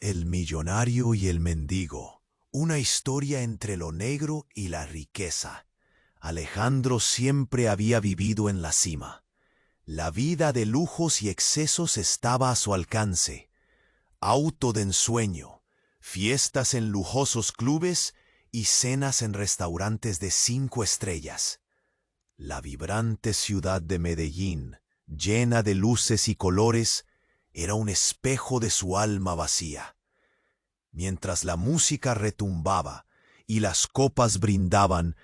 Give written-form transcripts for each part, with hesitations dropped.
El millonario y el mendigo. Una historia entre lo negro y la riqueza. Alejandro siempre había vivido en la cima. La vida de lujos y excesos estaba a su alcance. Auto de ensueño, fiestas en lujosos clubes y cenas en restaurantes de 5 estrellas. La vibrante ciudad de Medellín, llena de luces y colores, era un espejo de su alma vacía. Mientras la música retumbaba y las copas brindaban,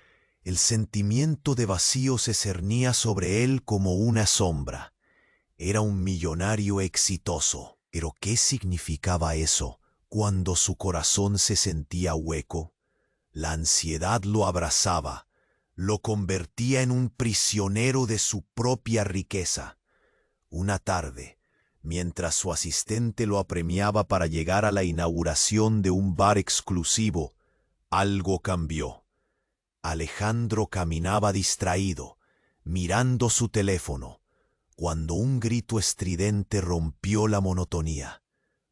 el sentimiento de vacío se cernía sobre él como una sombra. Era un millonario exitoso, pero ¿qué significaba eso cuando su corazón se sentía hueco? La ansiedad lo abrazaba, lo convertía en un prisionero de su propia riqueza. Una tarde, mientras su asistente lo apremiaba para llegar a la inauguración de un bar exclusivo, algo cambió. Alejandro caminaba distraído, mirando su teléfono, cuando un grito estridente rompió la monotonía.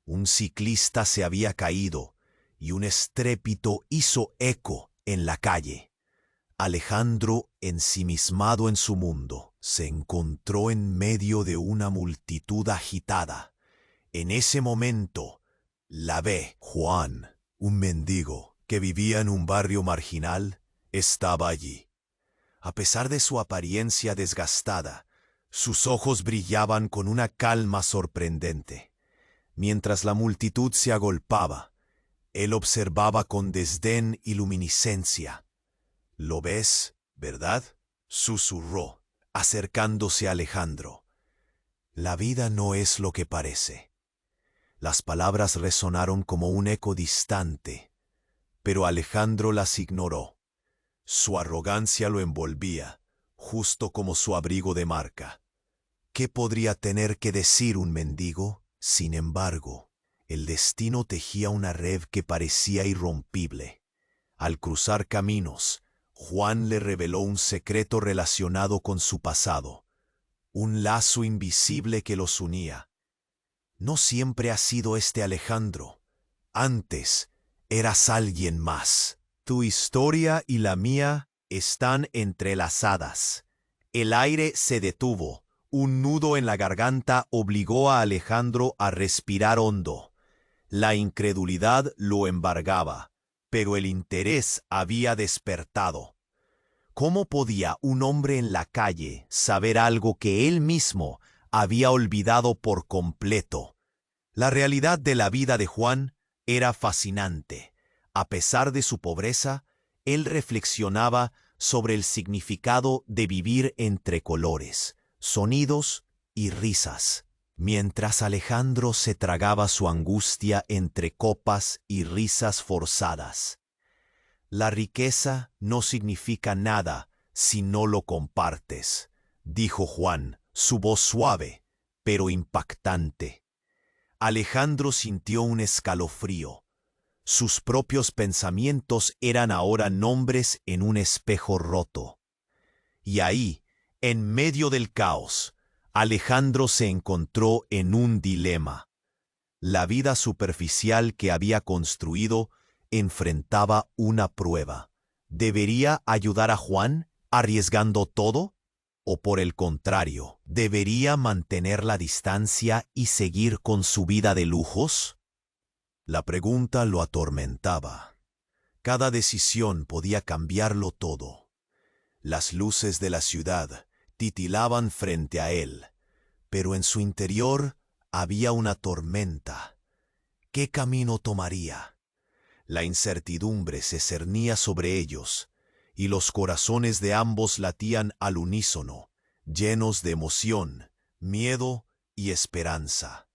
Un ciclista se había caído y un estrépito hizo eco en la calle. Alejandro, ensimismado en su mundo, se encontró en medio de una multitud agitada. En ese momento, la ve. Juan, un mendigo que vivía en un barrio marginal, estaba allí. A pesar de su apariencia desgastada, sus ojos brillaban con una calma sorprendente. Mientras la multitud se agolpaba, él observaba con desdén y luminiscencia. «¿Lo ves, verdad?», susurró, acercándose a Alejandro. «La vida no es lo que parece». Las palabras resonaron como un eco distante, pero Alejandro las ignoró. Su arrogancia lo envolvía, justo como su abrigo de marca. ¿Qué podría tener que decir un mendigo? Sin embargo, el destino tejía una red que parecía irrompible. Al cruzar caminos, Juan le reveló un secreto relacionado con su pasado, un lazo invisible que los unía. No siempre has sido este Alejandro. Antes eras alguien más. Tu historia y la mía están entrelazadas. El aire se detuvo. Un nudo en la garganta obligó a Alejandro a respirar hondo. La incredulidad lo embargaba, pero el interés había despertado. ¿Cómo podía un hombre en la calle saber algo que él mismo había olvidado por completo? La realidad de la vida de Juan era fascinante. A pesar de su pobreza, él reflexionaba sobre el significado de vivir entre colores, sonidos y risas, mientras Alejandro se tragaba su angustia entre copas y risas forzadas. La riqueza no significa nada si no lo compartes, dijo Juan, su voz suave, pero impactante. Alejandro sintió un escalofrío. Sus propios pensamientos eran ahora nombres en un espejo roto. Y ahí, en medio del caos, Alejandro se encontró en un dilema. La vida superficial que había construido enfrentaba una prueba. ¿Debería ayudar a Juan, arriesgando todo? ¿O por el contrario, debería mantener la distancia y seguir con su vida de lujos? La pregunta lo atormentaba. Cada decisión podía cambiarlo todo. Las luces de la ciudad titilaban frente a él, pero en su interior había una tormenta. ¿Qué camino tomaría? La incertidumbre se cernía sobre ellos, y los corazones de ambos latían al unísono, llenos de emoción, miedo y esperanza.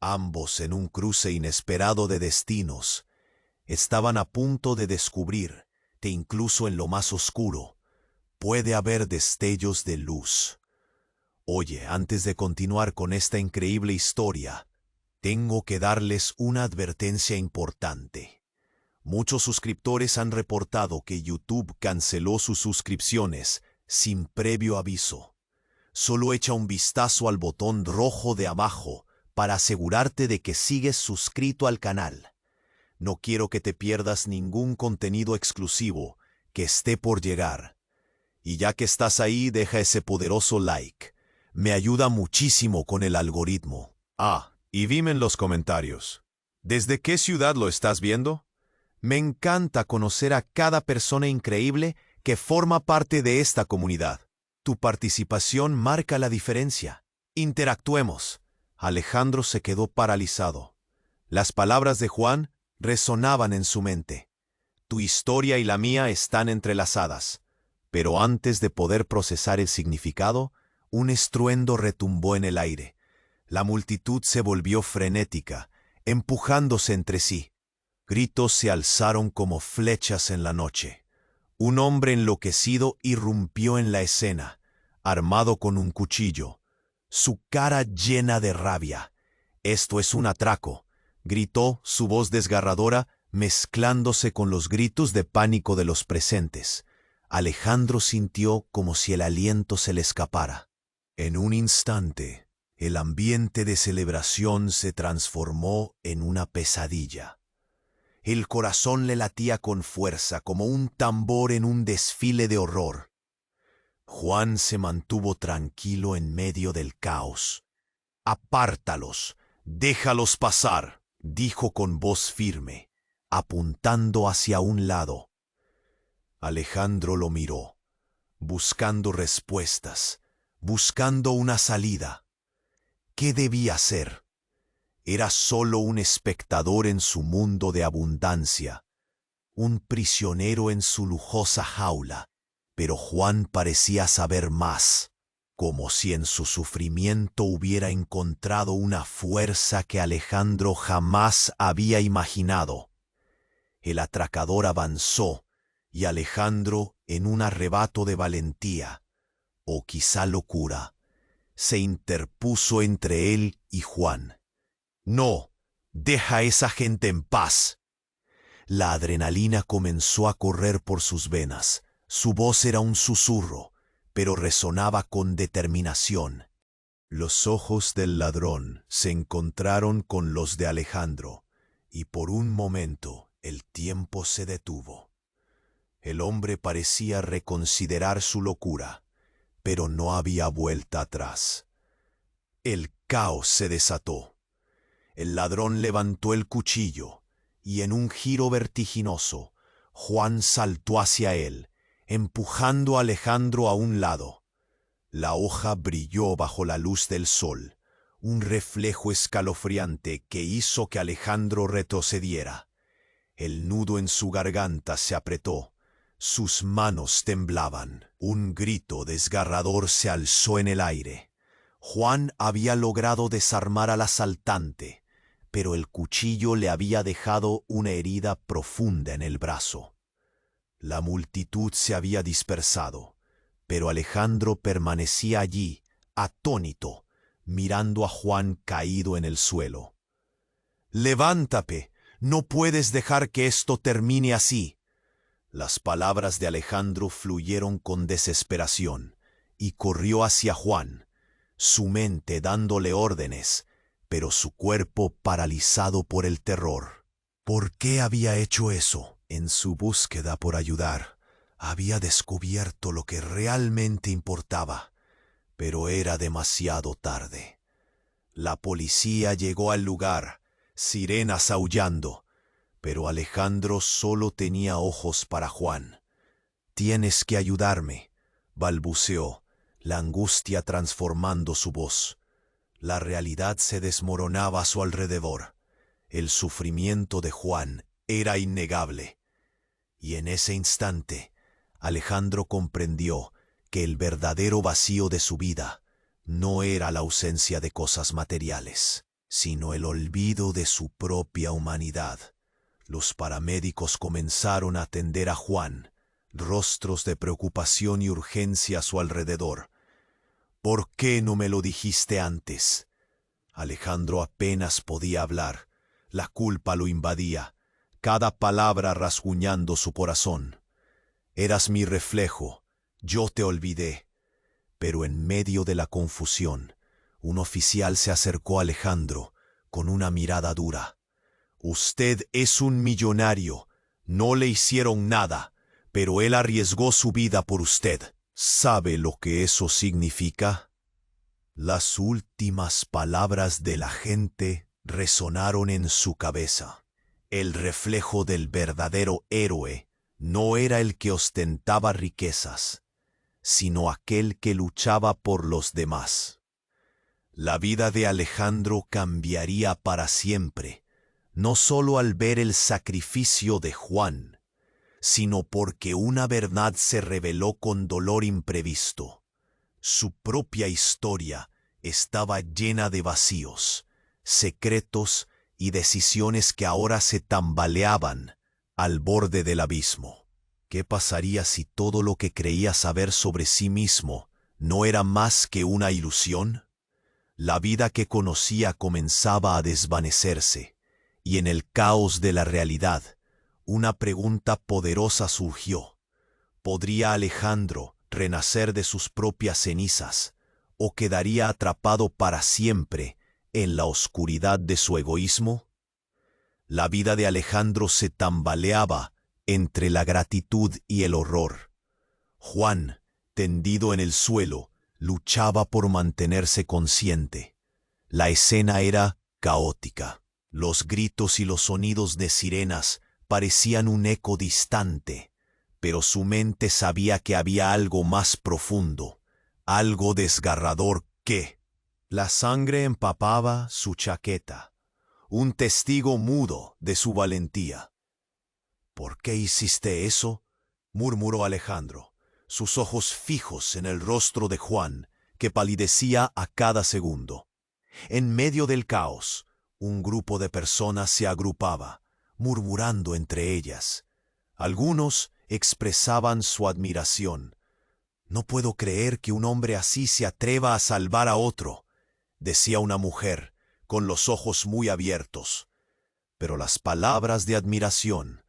Ambos, en un cruce inesperado de destinos, estaban a punto de descubrir que incluso en lo más oscuro puede haber destellos de luz. Oye, antes de continuar con esta increíble historia, tengo que darles una advertencia importante. Muchos suscriptores han reportado que YouTube canceló sus suscripciones sin previo aviso. Solo echa un vistazo al botón rojo de abajo para asegurarte de que sigues suscrito al canal. No quiero que te pierdas ningún contenido exclusivo que esté por llegar. Y ya que estás ahí, deja ese poderoso like. Me ayuda muchísimo con el algoritmo. Y dime en los comentarios, ¿desde qué ciudad lo estás viendo? Me encanta conocer a cada persona increíble que forma parte de esta comunidad. Tu participación marca la diferencia. Interactuemos. Alejandro se quedó paralizado. Las palabras de Juan resonaban en su mente. Tu historia y la mía están entrelazadas. Pero antes de poder procesar el significado, un estruendo retumbó en el aire. La multitud se volvió frenética, empujándose entre sí. Gritos se alzaron como flechas en la noche. Un hombre enloquecido irrumpió en la escena, armado con un cuchillo, su cara llena de rabia. «Esto es un atraco», gritó, su voz desgarradora mezclándose con los gritos de pánico de los presentes. Alejandro sintió como si el aliento se le escapara. En un instante, el ambiente de celebración se transformó en una pesadilla. El corazón le latía con fuerza como un tambor en un desfile de horror. Juan se mantuvo tranquilo en medio del caos. «Apártalos, déjalos pasar», dijo con voz firme, apuntando hacia un lado. Alejandro lo miró, buscando respuestas, buscando una salida. ¿Qué debía hacer? Era solo un espectador en su mundo de abundancia, un prisionero en su lujosa jaula, pero Juan parecía saber más, como si en su sufrimiento hubiera encontrado una fuerza que Alejandro jamás había imaginado. El atracador avanzó, y Alejandro, en un arrebato de valentía, o quizá locura, se interpuso entre él y Juan. «No, deja a esa gente en paz». La adrenalina comenzó a correr por sus venas. Su voz era un susurro, pero resonaba con determinación. Los ojos del ladrón se encontraron con los de Alejandro, y por un momento el tiempo se detuvo. El hombre parecía reconsiderar su locura, pero no había vuelta atrás. El caos se desató. El ladrón levantó el cuchillo, y en un giro vertiginoso, Juan saltó hacia él, empujando a Alejandro a un lado. La hoja brilló bajo la luz del sol, un reflejo escalofriante que hizo que Alejandro retrocediera. El nudo en su garganta se apretó, sus manos temblaban. Un grito desgarrador se alzó en el aire. Juan había logrado desarmar al asaltante, pero el cuchillo le había dejado una herida profunda en el brazo. La multitud se había dispersado, pero Alejandro permanecía allí, atónito, mirando a Juan caído en el suelo. «Levántate, no puedes dejar que esto termine así». Las palabras de Alejandro fluyeron con desesperación, y corrió hacia Juan, su mente dándole órdenes, pero su cuerpo paralizado por el terror. ¿Por qué había hecho eso? En su búsqueda por ayudar, había descubierto lo que realmente importaba, pero era demasiado tarde. La policía llegó al lugar, sirenas aullando, pero Alejandro solo tenía ojos para Juan. «Tienes que ayudarme», balbuceó, la angustia transformando su voz. La realidad se desmoronaba a su alrededor. El sufrimiento de Juan era innegable. Y en ese instante, Alejandro comprendió que el verdadero vacío de su vida no era la ausencia de cosas materiales, sino el olvido de su propia humanidad. Los paramédicos comenzaron a atender a Juan, rostros de preocupación y urgencia a su alrededor. «¿Por qué no me lo dijiste antes?». Alejandro apenas podía hablar. La culpa lo invadía, cada palabra rasguñando su corazón. «Eras mi reflejo, yo te olvidé». Pero en medio de la confusión, Un oficial se acercó a Alejandro con una mirada dura. Usted es un millonario. No le hicieron nada, pero él arriesgó su vida por usted. ¿Sabe lo que eso significa? Las últimas palabras de la gente resonaron en su cabeza. El reflejo del verdadero héroe no era el que ostentaba riquezas, sino aquel que luchaba por los demás. La vida de Alejandro cambiaría para siempre, no solo al ver el sacrificio de Juan, sino porque una verdad se reveló con dolor imprevisto. Su propia historia estaba llena de vacíos, secretos y decisiones que ahora se tambaleaban al borde del abismo. ¿Qué pasaría si todo lo que creía saber sobre sí mismo no era más que una ilusión? La vida que conocía comenzaba a desvanecerse, y en el caos de la realidad, una pregunta poderosa surgió. ¿Podría Alejandro renacer de sus propias cenizas, o quedaría atrapado para siempre en la oscuridad de su egoísmo? La vida de Alejandro se tambaleaba entre la gratitud y el horror. Juan, tendido en el suelo, luchaba por mantenerse consciente. La escena era caótica. Los gritos y los sonidos de sirenas parecían un eco distante, pero su mente sabía que había algo más profundo, algo desgarrador que... La sangre empapaba su chaqueta, un testigo mudo de su valentía. ¿Por qué hiciste eso?, murmuró Alejandro, sus ojos fijos en el rostro de Juan, que palidecía a cada segundo. En medio del caos, un grupo de personas se agrupaba, murmurando entre ellas. Algunos expresaban su admiración. «No puedo creer que un hombre así se atreva a salvar a otro», decía una mujer, con los ojos muy abiertos. Pero las palabras de admiración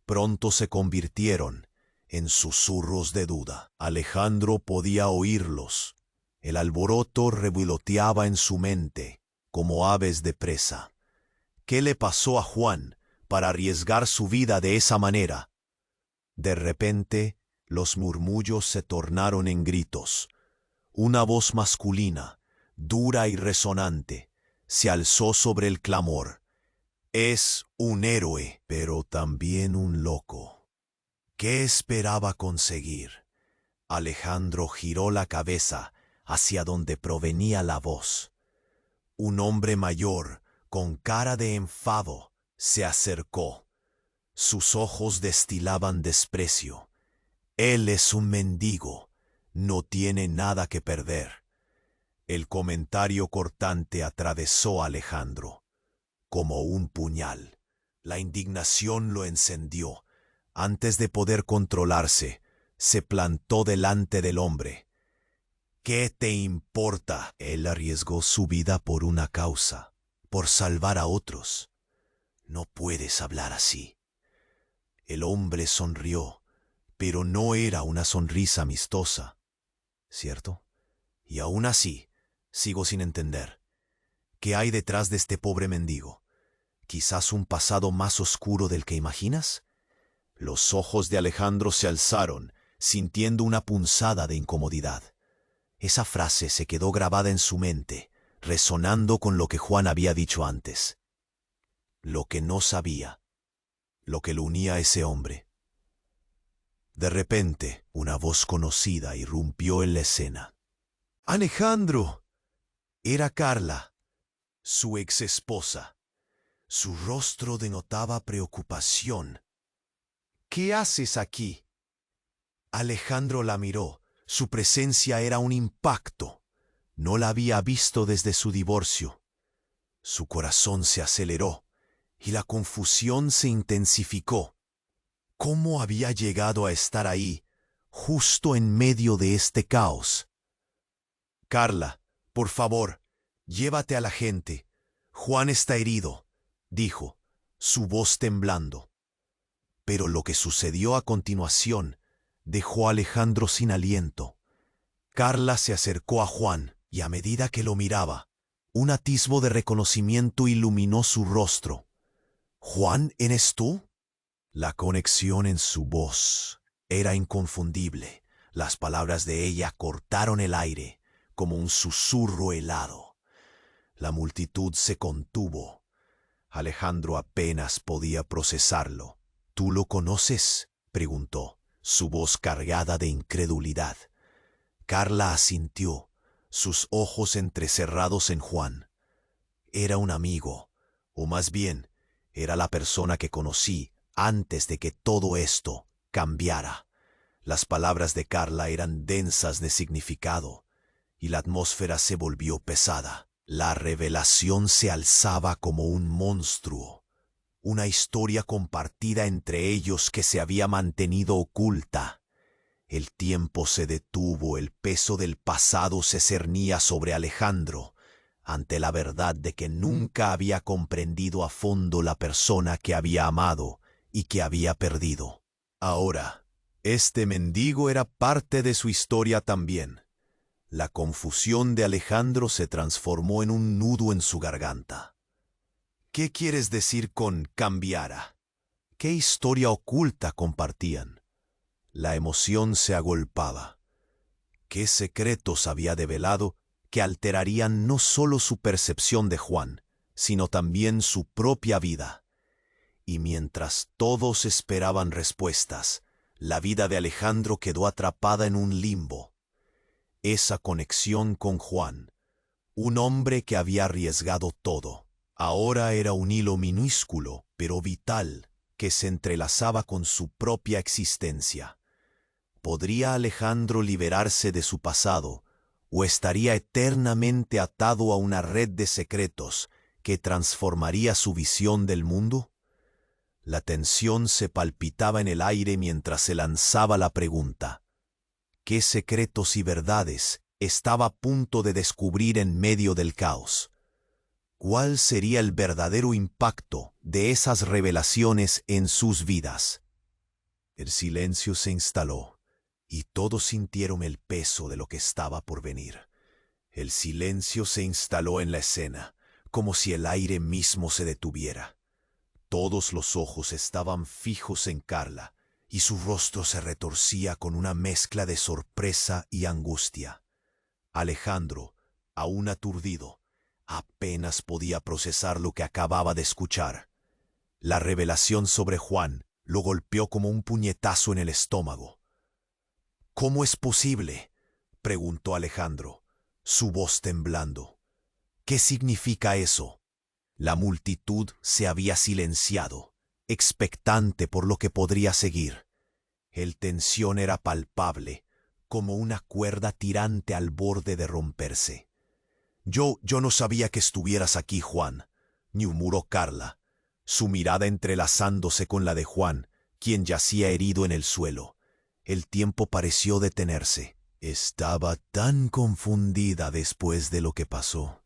pronto se convirtieron en susurros de duda. Alejandro podía oírlos. El alboroto revoloteaba en su mente, como aves de presa. ¿Qué le pasó a Juan para arriesgar su vida de esa manera? De repente, los murmullos se tornaron en gritos. Una voz masculina, dura y resonante, se alzó sobre el clamor. «Es un héroe, pero también un loco». ¿Qué esperaba conseguir? Alejandro giró la cabeza hacia donde provenía la voz. Un hombre mayor, con cara de enfado, se acercó. Sus ojos destilaban desprecio. Él es un mendigo, no tiene nada que perder. El comentario cortante atravesó a Alejandro como un puñal. La indignación lo encendió. Antes de poder controlarse, se plantó delante del hombre. ¿Qué te importa? Él arriesgó su vida por una causa, por salvar a otros. No puedes hablar así. El hombre sonrió, pero no era una sonrisa amistosa, ¿cierto? Y aún así, sigo sin entender. ¿Qué hay detrás de este pobre mendigo? ¿Quizás un pasado más oscuro del que imaginas? Los ojos de Alejandro se alzaron, sintiendo una punzada de incomodidad. Esa frase se quedó grabada en su mente, resonando con lo que Juan había dicho antes. Lo que no sabía, lo que lo unía a ese hombre. De repente, una voz conocida irrumpió en la escena. ¡Alejandro! Era Carla, su exesposa. Su rostro denotaba preocupación. «¿Qué haces aquí?» Alejandro la miró. Su presencia era un impacto. No la había visto desde su divorcio. Su corazón se aceleró y la confusión se intensificó. ¿Cómo había llegado a estar ahí, justo en medio de este caos? «Carla, por favor, llévate a la gente. Juan está herido», dijo, su voz temblando. Pero lo que sucedió a continuación dejó a Alejandro sin aliento. Carla se acercó a Juan. y a medida que lo miraba, un atisbo de reconocimiento iluminó su rostro. «Juan, ¿eres tú?» La conexión en su voz era inconfundible. Las palabras de ella cortaron el aire como un susurro helado. La multitud se contuvo. Alejandro apenas podía procesarlo. «¿Tú lo conoces?», preguntó, su voz cargada de incredulidad. Carla asintió, sus ojos entrecerrados en Juan. Era un amigo, o más bien, era la persona que conocí antes de que todo esto cambiara. Las palabras de Carla eran densas de significado, y la atmósfera se volvió pesada. La revelación se alzaba como un monstruo, una historia compartida entre ellos que se había mantenido oculta. El tiempo se detuvo, el peso del pasado se cernía sobre Alejandro, ante la verdad de que nunca había comprendido a fondo la persona que había amado y que había perdido. Ahora, este mendigo era parte de su historia también. La confusión de Alejandro se transformó en un nudo en su garganta. «¿Qué quieres decir con cambiara? ¿Qué historia oculta compartían?» La emoción se agolpaba. ¿Qué secretos había develado que alterarían no solo su percepción de Juan, sino también su propia vida? Y mientras todos esperaban respuestas, la vida de Alejandro quedó atrapada en un limbo. Esa conexión con Juan, un hombre que había arriesgado todo, ahora era un hilo minúsculo, pero vital, que se entrelazaba con su propia existencia. ¿Podría Alejandro liberarse de su pasado, o estaría eternamente atado a una red de secretos que transformaría su visión del mundo? La tensión se palpitaba en el aire mientras se lanzaba la pregunta. ¿Qué secretos y verdades estaba a punto de descubrir en medio del caos? ¿Cuál sería el verdadero impacto de esas revelaciones en sus vidas? El silencio se instaló, y todos sintieron el peso de lo que estaba por venir. El silencio se instaló en la escena, como si el aire mismo se detuviera. Todos los ojos estaban fijos en Carla, y su rostro se retorcía con una mezcla de sorpresa y angustia. Alejandro, aún aturdido, apenas podía procesar lo que acababa de escuchar. La revelación sobre Juan lo golpeó como un puñetazo en el estómago. «¿Cómo es posible?», preguntó Alejandro, su voz temblando. «¿Qué significa eso?». La multitud se había silenciado, expectante por lo que podría seguir. El tensión era palpable, como una cuerda tirante al borde de romperse. Yo no sabía que estuvieras aquí, Juan», murmuró Carla, su mirada entrelazándose con la de Juan, quien yacía herido en el suelo. El tiempo pareció detenerse. Estaba tan confundida después de lo que pasó.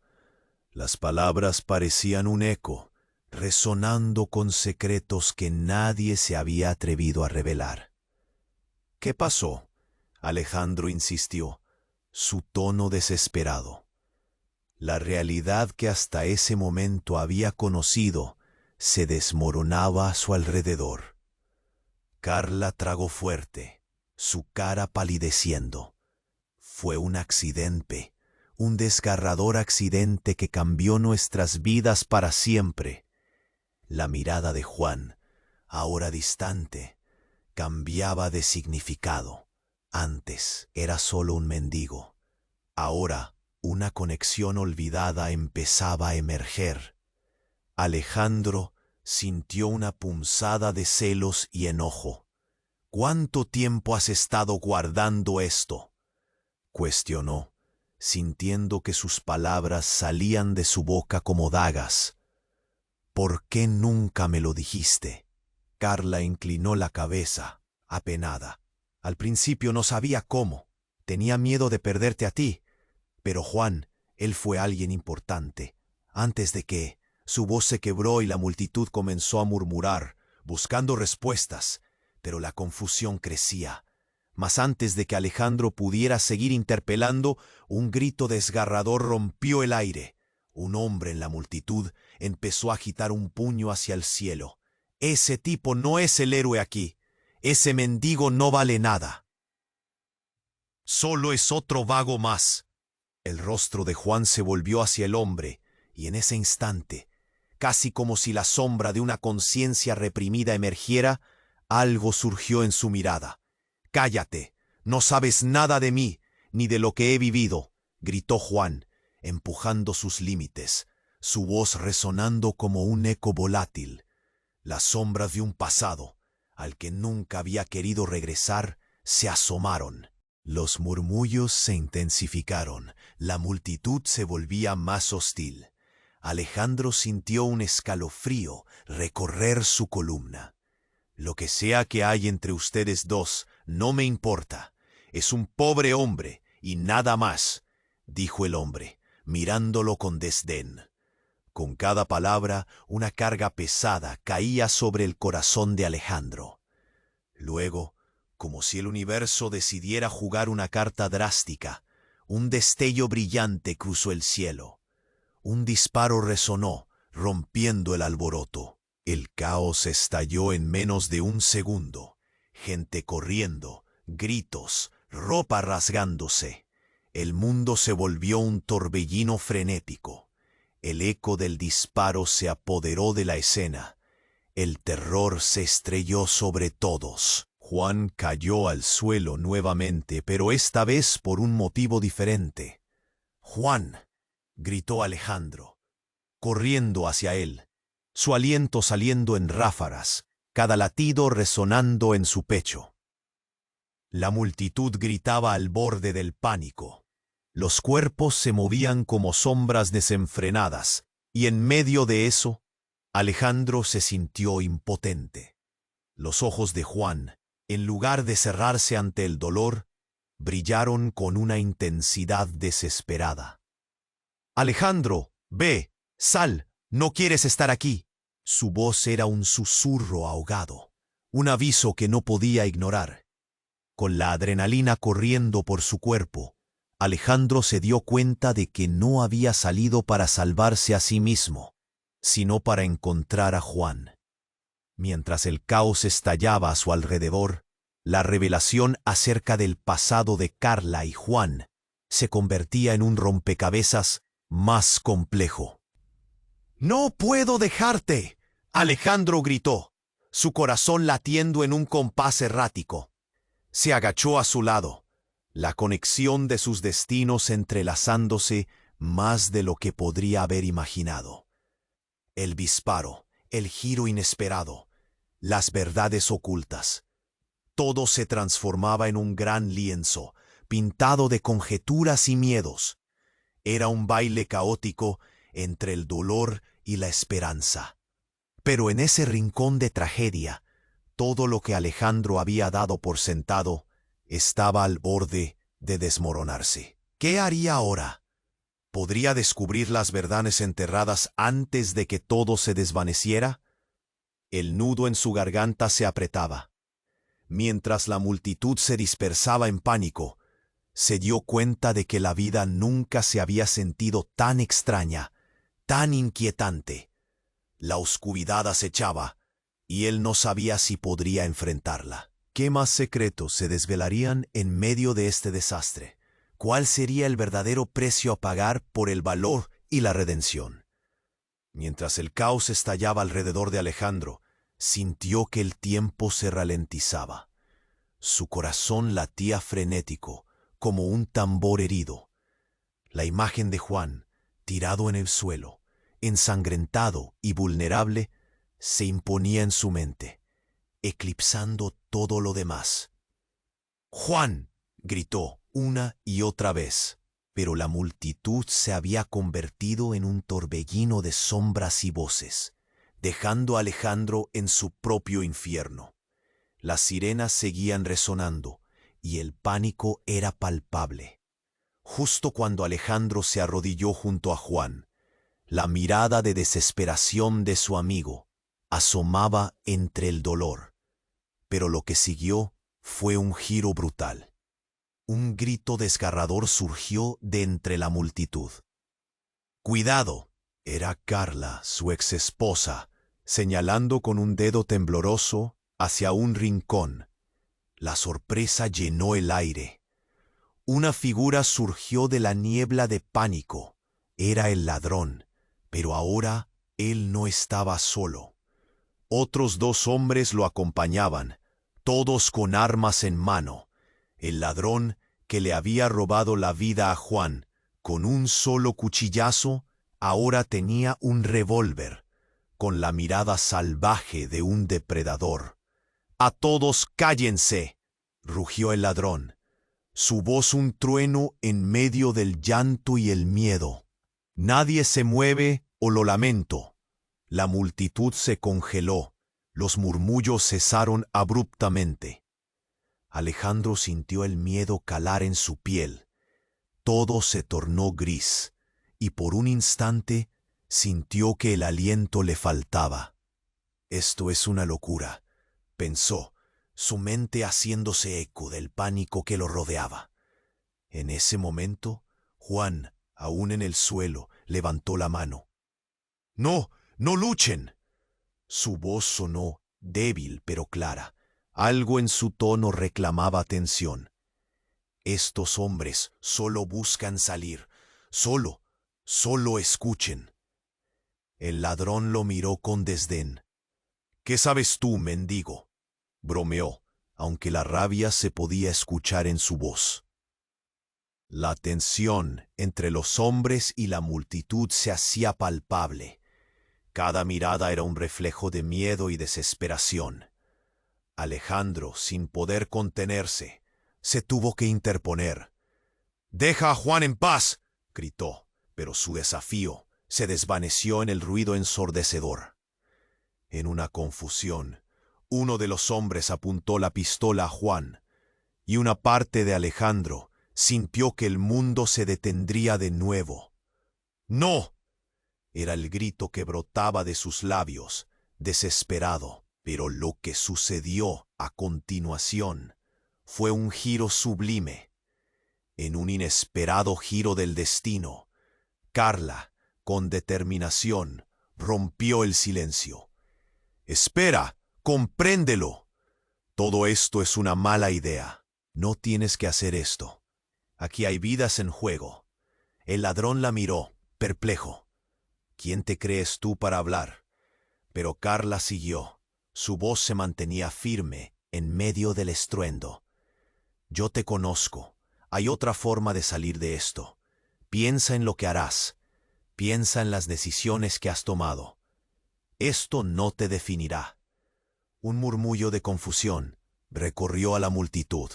Las palabras parecían un eco, resonando con secretos que nadie se había atrevido a revelar. «¿Qué pasó?», Alejandro insistió, su tono desesperado. La realidad que hasta ese momento había conocido se desmoronaba a su alrededor. Carla tragó fuerte, su cara palideciendo. «Fue un accidente, un desgarrador accidente que cambió nuestras vidas para siempre». La mirada de Juan, ahora distante, cambiaba de significado. Antes era solo un mendigo. Ahora una conexión olvidada empezaba a emerger. Alejandro sintió una punzada de celos y enojo. «¿Cuánto tiempo has estado guardando esto?», cuestionó, sintiendo que sus palabras salían de su boca como dagas. «¿Por qué nunca me lo dijiste?». Carla inclinó la cabeza, apenada. «Al principio no sabía cómo. Tenía miedo de perderte a ti. Pero Juan, él fue alguien importante. Antes de que...». Su voz se quebró y la multitud comenzó a murmurar, buscando respuestas, pero la confusión crecía. Mas antes de que Alejandro pudiera seguir interpelando, un grito desgarrador rompió el aire. Un hombre en la multitud empezó a agitar un puño hacia el cielo. «Ese tipo no es el héroe aquí. Ese mendigo no vale nada. Solo es otro vago más». El rostro de Juan se volvió hacia el hombre, y en ese instante, casi como si la sombra de una conciencia reprimida emergiera, algo surgió en su mirada. «Cállate, no sabes nada de mí, ni de lo que he vivido», gritó Juan, empujando sus límites, su voz resonando como un eco volátil. Las sombras de un pasado, al que nunca había querido regresar, se asomaron. Los murmullos se intensificaron, la multitud se volvía más hostil. Alejandro sintió un escalofrío recorrer su columna. «Lo que sea que hay entre ustedes dos, no me importa. Es un pobre hombre y nada más», dijo el hombre, mirándolo con desdén. Con cada palabra, una carga pesada caía sobre el corazón de Alejandro. Luego, como si el universo decidiera jugar una carta drástica, un destello brillante cruzó el cielo. Un disparo resonó, rompiendo el alboroto. El caos estalló en menos de un segundo. Gente corriendo, gritos, ropa rasgándose. El mundo se volvió un torbellino frenético. El eco del disparo se apoderó de la escena. El terror se estrelló sobre todos. Juan cayó al suelo nuevamente, pero esta vez por un motivo diferente. «Juan», gritó Alejandro, corriendo hacia él, su aliento saliendo en ráfagas, cada latido resonando en su pecho. La multitud gritaba al borde del pánico. Los cuerpos se movían como sombras desenfrenadas, y en medio de eso, Alejandro se sintió impotente. Los ojos de Juan, en lugar de cerrarse ante el dolor, brillaron con una intensidad desesperada. «Alejandro, ve, sal, no quieres estar aquí». Su voz era un susurro ahogado, un aviso que no podía ignorar. Con la adrenalina corriendo por su cuerpo, Alejandro se dio cuenta de que no había salido para salvarse a sí mismo, sino para encontrar a Juan. Mientras el caos estallaba a su alrededor, la revelación acerca del pasado de Carla y Juan se convertía en un rompecabezas más complejo. «No puedo dejarte», Alejandro gritó, su corazón latiendo en un compás errático. Se agachó a su lado, la conexión de sus destinos entrelazándose más de lo que podría haber imaginado. El disparo, el giro inesperado, las verdades ocultas. Todo se transformaba en un gran lienzo, pintado de conjeturas y miedos. Era un baile caótico entre el dolor y la esperanza. Pero en ese rincón de tragedia, todo lo que Alejandro había dado por sentado estaba al borde de desmoronarse. ¿Qué haría ahora? ¿Podría descubrir las verdades enterradas antes de que todo se desvaneciera? El nudo en su garganta se apretaba. Mientras la multitud se dispersaba en pánico, se dio cuenta de que la vida nunca se había sentido tan extraña, tan inquietante. La oscuridad acechaba, y él no sabía si podría enfrentarla. ¿Qué más secretos se desvelarían en medio de este desastre? ¿Cuál sería el verdadero precio a pagar por el valor y la redención? Mientras el caos estallaba alrededor de Alejandro, sintió que el tiempo se ralentizaba. Su corazón latía frenético, como un tambor herido. La imagen de Juan, tirado en el suelo, ensangrentado y vulnerable, se imponía en su mente, eclipsando todo lo demás. «¡Juan!», gritó una y otra vez, pero la multitud se había convertido en un torbellino de sombras y voces, dejando a Alejandro en su propio infierno. Las sirenas seguían resonando, y el pánico era palpable. Justo cuando Alejandro se arrodilló junto a Juan, la mirada de desesperación de su amigo asomaba entre el dolor. Pero lo que siguió fue un giro brutal. Un grito desgarrador surgió de entre la multitud. ¡Cuidado! Era Carla, su exesposa, señalando con un dedo tembloroso hacia un rincón. La sorpresa llenó el aire. Una figura surgió de la niebla de pánico. Era el ladrón, pero ahora él no estaba solo. Otros 2 hombres lo acompañaban, todos con armas en mano. El ladrón que le había robado la vida a Juan, con un solo cuchillazo, ahora tenía un revólver, con la mirada salvaje de un depredador. «¡A todos cállense!», rugió el ladrón, su voz un trueno en medio del llanto y el miedo. «Nadie se mueve o lo lamento». La multitud se congeló, los murmullos cesaron abruptamente. Alejandro sintió el miedo calar en su piel. Todo se tornó gris, y por un instante sintió que el aliento le faltaba. «Esto es una locura», pensó, su mente haciéndose eco del pánico que lo rodeaba. En ese momento, Juan, aún en el suelo, levantó la mano. «¡No! ¡No luchen!». Su voz sonó débil pero clara. Algo en su tono reclamaba atención. «Estos hombres solo buscan salir. Solo escuchen». El ladrón lo miró con desdén. «¿Qué sabes tú, mendigo?», bromeó, aunque la rabia se podía escuchar en su voz. La tensión entre los hombres y la multitud se hacía palpable. Cada mirada era un reflejo de miedo y desesperación. Alejandro, sin poder contenerse, se tuvo que interponer. «¡Deja a Juan en paz!», gritó, pero su desafío se desvaneció en el ruido ensordecedor. En una confusión, uno de los hombres apuntó la pistola a Juan, y una parte de Alejandro sintió que el mundo se detendría de nuevo. «¡No!», era el grito que brotaba de sus labios, desesperado. Pero lo que sucedió a continuación fue un giro sublime. En un inesperado giro del destino, Carla, con determinación, rompió el silencio. «Espera, compréndelo. Todo esto es una mala idea. No tienes que hacer esto. Aquí hay vidas en juego». El ladrón la miró, perplejo. «¿Quién te crees tú para hablar?». Pero Carla siguió. Su voz se mantenía firme en medio del estruendo. «Yo te conozco. Hay otra forma de salir de esto. Piensa en lo que harás. Piensa en las decisiones que has tomado. Esto no te definirá». Un murmullo de confusión recorrió a la multitud.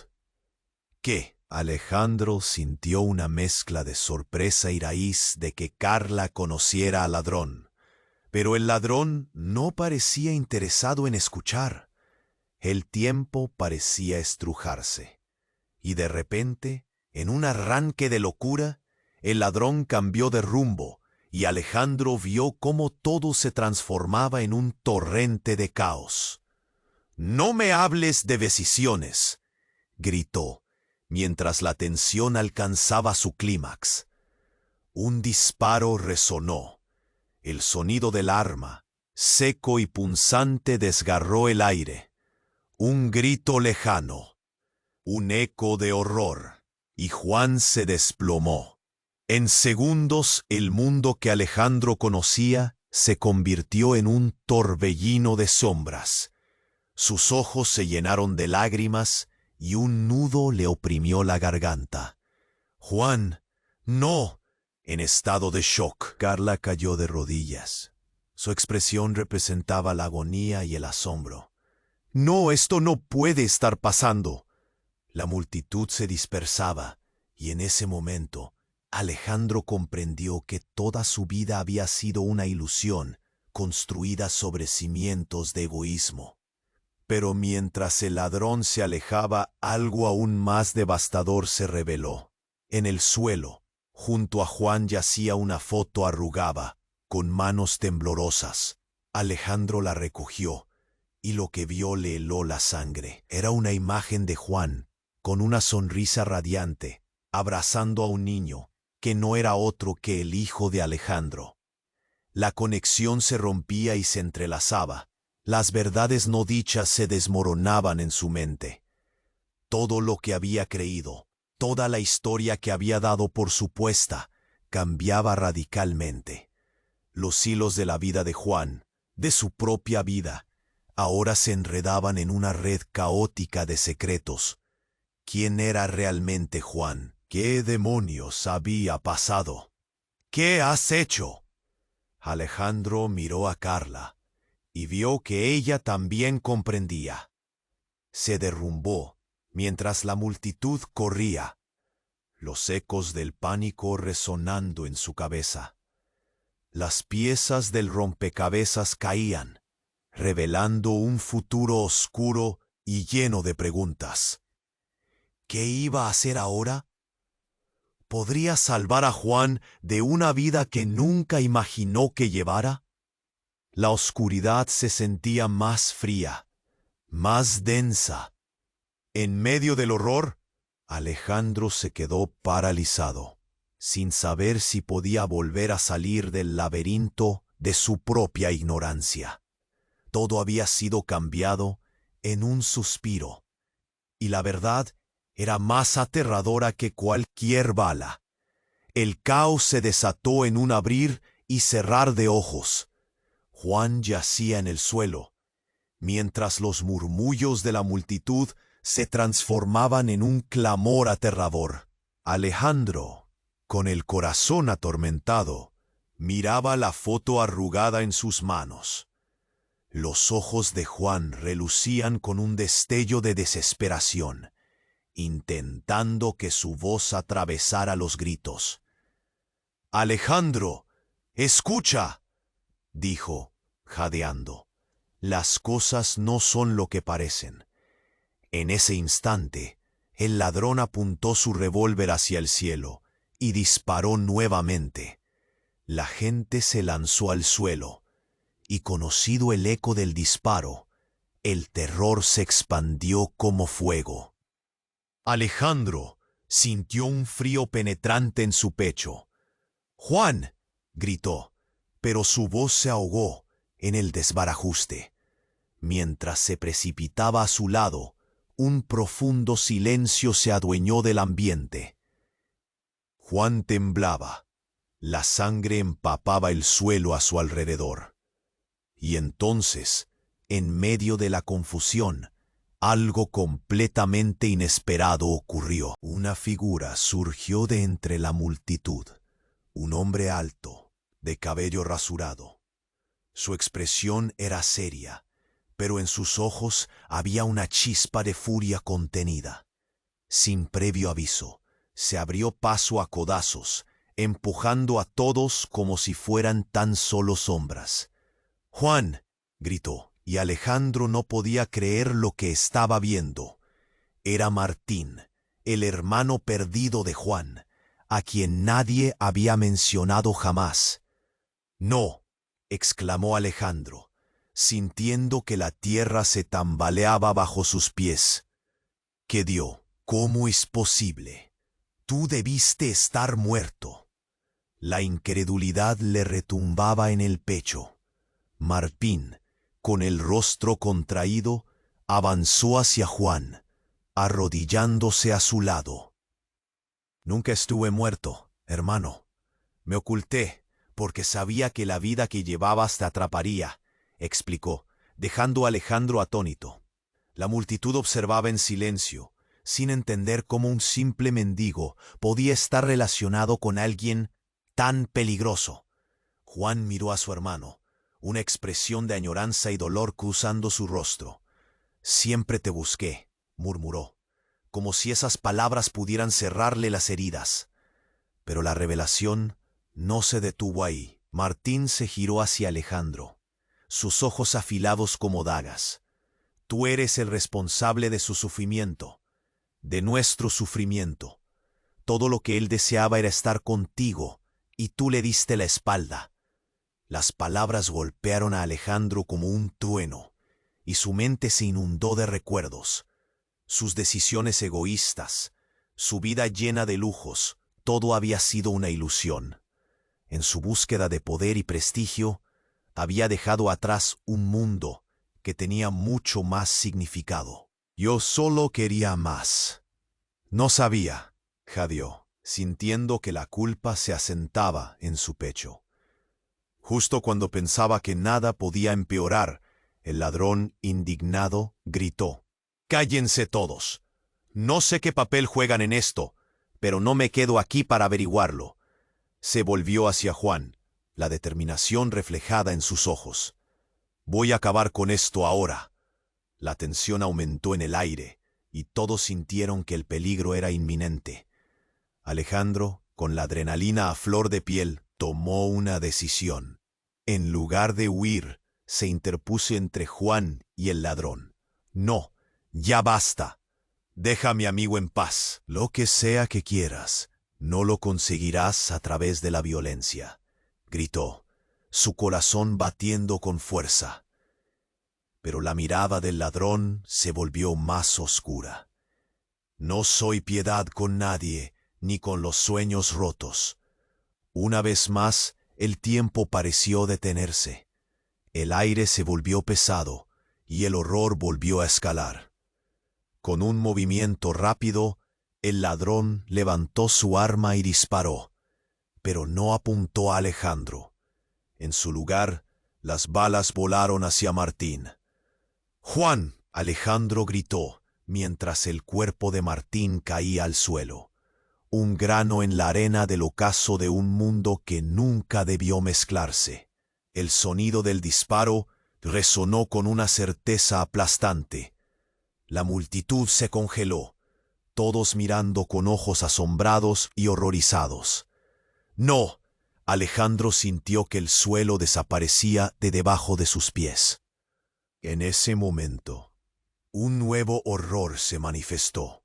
«¿Qué?». Alejandro sintió una mezcla de sorpresa y raíz de que Carla conociera al ladrón. Pero el ladrón no parecía interesado en escuchar. El tiempo parecía estrujarse. Y de repente, en un arranque de locura, el ladrón cambió de rumbo y Alejandro vio cómo todo se transformaba en un torrente de caos. «No me hables de decisiones», gritó, mientras la tensión alcanzaba su clímax. Un disparo resonó. El sonido del arma, seco y punzante, desgarró el aire. Un grito lejano, un eco de horror, y Juan se desplomó. En segundos, el mundo que Alejandro conocía se convirtió en un torbellino de sombras. Sus ojos se llenaron de lágrimas y un nudo le oprimió la garganta. «Juan, no». En estado de shock, Carla cayó de rodillas. Su expresión representaba la agonía y el asombro. «No, esto no puede estar pasando». La multitud se dispersaba, y en ese momento, Alejandro comprendió que toda su vida había sido una ilusión construida sobre cimientos de egoísmo. Pero mientras el ladrón se alejaba, algo aún más devastador se reveló. En el suelo, junto a Juan, yacía una foto arrugada, con manos temblorosas. Alejandro la recogió y lo que vio le heló la sangre. Era una imagen de Juan, con una sonrisa radiante, abrazando a un niño, que no era otro que el hijo de Alejandro. La conexión se rompía y se entrelazaba. Las verdades no dichas se desmoronaban en su mente. Todo lo que había creído, toda la historia que había dado por supuesta, cambiaba radicalmente. Los hilos de la vida de Juan, de su propia vida, ahora se enredaban en una red caótica de secretos. ¿Quién era realmente Juan? ¿Qué demonios había pasado? ¿Qué has hecho? Alejandro miró a Carla y vio que ella también comprendía. Se derrumbó mientras la multitud corría, los ecos del pánico resonando en su cabeza. Las piezas del rompecabezas caían, revelando un futuro oscuro y lleno de preguntas. ¿Qué iba a hacer ahora? ¿Podría salvar a Juan de una vida que nunca imaginó que llevara? La oscuridad se sentía más fría, más densa. En medio del horror, Alejandro se quedó paralizado, sin saber si podía volver a salir del laberinto de su propia ignorancia. Todo había sido cambiado en un suspiro, y la verdad era más aterradora que cualquier bala. El caos se desató en un abrir y cerrar de ojos. Juan yacía en el suelo, mientras los murmullos de la multitud se transformaban en un clamor aterrador. Alejandro, con el corazón atormentado, miraba la foto arrugada en sus manos. Los ojos de Juan relucían con un destello de desesperación, intentando que su voz atravesara los gritos. «Alejandro, escucha», dijo, jadeando. «Las cosas no son lo que parecen». En ese instante, el ladrón apuntó su revólver hacia el cielo y disparó nuevamente. La gente se lanzó al suelo, y conocido el eco del disparo, el terror se expandió como fuego. Alejandro sintió un frío penetrante en su pecho. «¡Juan!», gritó, pero su voz se ahogó en el desbarajuste. Mientras se precipitaba a su lado, un profundo silencio se adueñó del ambiente. Juan temblaba. La sangre empapaba el suelo a su alrededor. Y entonces, en medio de la confusión, algo completamente inesperado ocurrió. Una figura surgió de entre la multitud. Un hombre alto, de cabello rasurado. Su expresión era seria, pero en sus ojos había una chispa de furia contenida. Sin previo aviso, se abrió paso a codazos, empujando a todos como si fueran tan solo sombras. «¡Juan!», gritó, y Alejandro no podía creer lo que estaba viendo. Era Martín, el hermano perdido de Juan, a quien nadie había mencionado jamás. «¡No!», exclamó Alejandro, sintiendo que la tierra se tambaleaba bajo sus pies. «¿Qué dio? ¿Cómo es posible? Tú debiste estar muerto». La incredulidad le retumbaba en el pecho. Martín, con el rostro contraído, avanzó hacia Juan, arrodillándose a su lado. «Nunca estuve muerto, hermano. Me oculté porque sabía que la vida que llevabas te atraparía», explicó, dejando a Alejandro atónito. La multitud observaba en silencio, sin entender cómo un simple mendigo podía estar relacionado con alguien tan peligroso. Juan miró a su hermano, una expresión de añoranza y dolor cruzando su rostro. «Siempre te busqué», murmuró, como si esas palabras pudieran cerrarle las heridas. Pero la revelación no se detuvo ahí. Martín se giró hacia Alejandro, sus ojos afilados como dagas. «Tú eres el responsable de su sufrimiento, de nuestro sufrimiento. Todo lo que él deseaba era estar contigo, y tú le diste la espalda». Las palabras golpearon a Alejandro como un trueno, y su mente se inundó de recuerdos. Sus decisiones egoístas, su vida llena de lujos, todo había sido una ilusión. En su búsqueda de poder y prestigio, había dejado atrás un mundo que tenía mucho más significado. Yo solo quería más. No sabía, jadeó, sintiendo que la culpa se asentaba en su pecho. Justo cuando pensaba que nada podía empeorar, el ladrón, indignado, gritó: «¡Cállense todos! No sé qué papel juegan en esto, pero no me quedo aquí para averiguarlo». Se volvió hacia Juan, la determinación reflejada en sus ojos. «Voy a acabar con esto ahora». La tensión aumentó en el aire, y todos sintieron que el peligro era inminente. Alejandro, con la adrenalina a flor de piel, tomó una decisión. En lugar de huir, se interpuso entre Juan y el ladrón. «No, ya basta. Deja a mi amigo en paz. Lo que sea que quieras, no lo conseguirás a través de la violencia», gritó, su corazón batiendo con fuerza. Pero la mirada del ladrón se volvió más oscura. «No soy piedad con nadie, ni con los sueños rotos». Una vez más, el tiempo pareció detenerse. El aire se volvió pesado, y el horror volvió a escalar. Con un movimiento rápido, el ladrón levantó su arma y disparó, pero no apuntó a Alejandro. En su lugar, las balas volaron hacia Martín. «¡Juan!», Alejandro gritó, mientras el cuerpo de Martín caía al suelo. Un grano en la arena del ocaso de un mundo que nunca debió mezclarse. El sonido del disparo resonó con una certeza aplastante. La multitud se congeló, todos mirando con ojos asombrados y horrorizados. «¡No!», Alejandro sintió que el suelo desaparecía de debajo de sus pies. En ese momento, un nuevo horror se manifestó.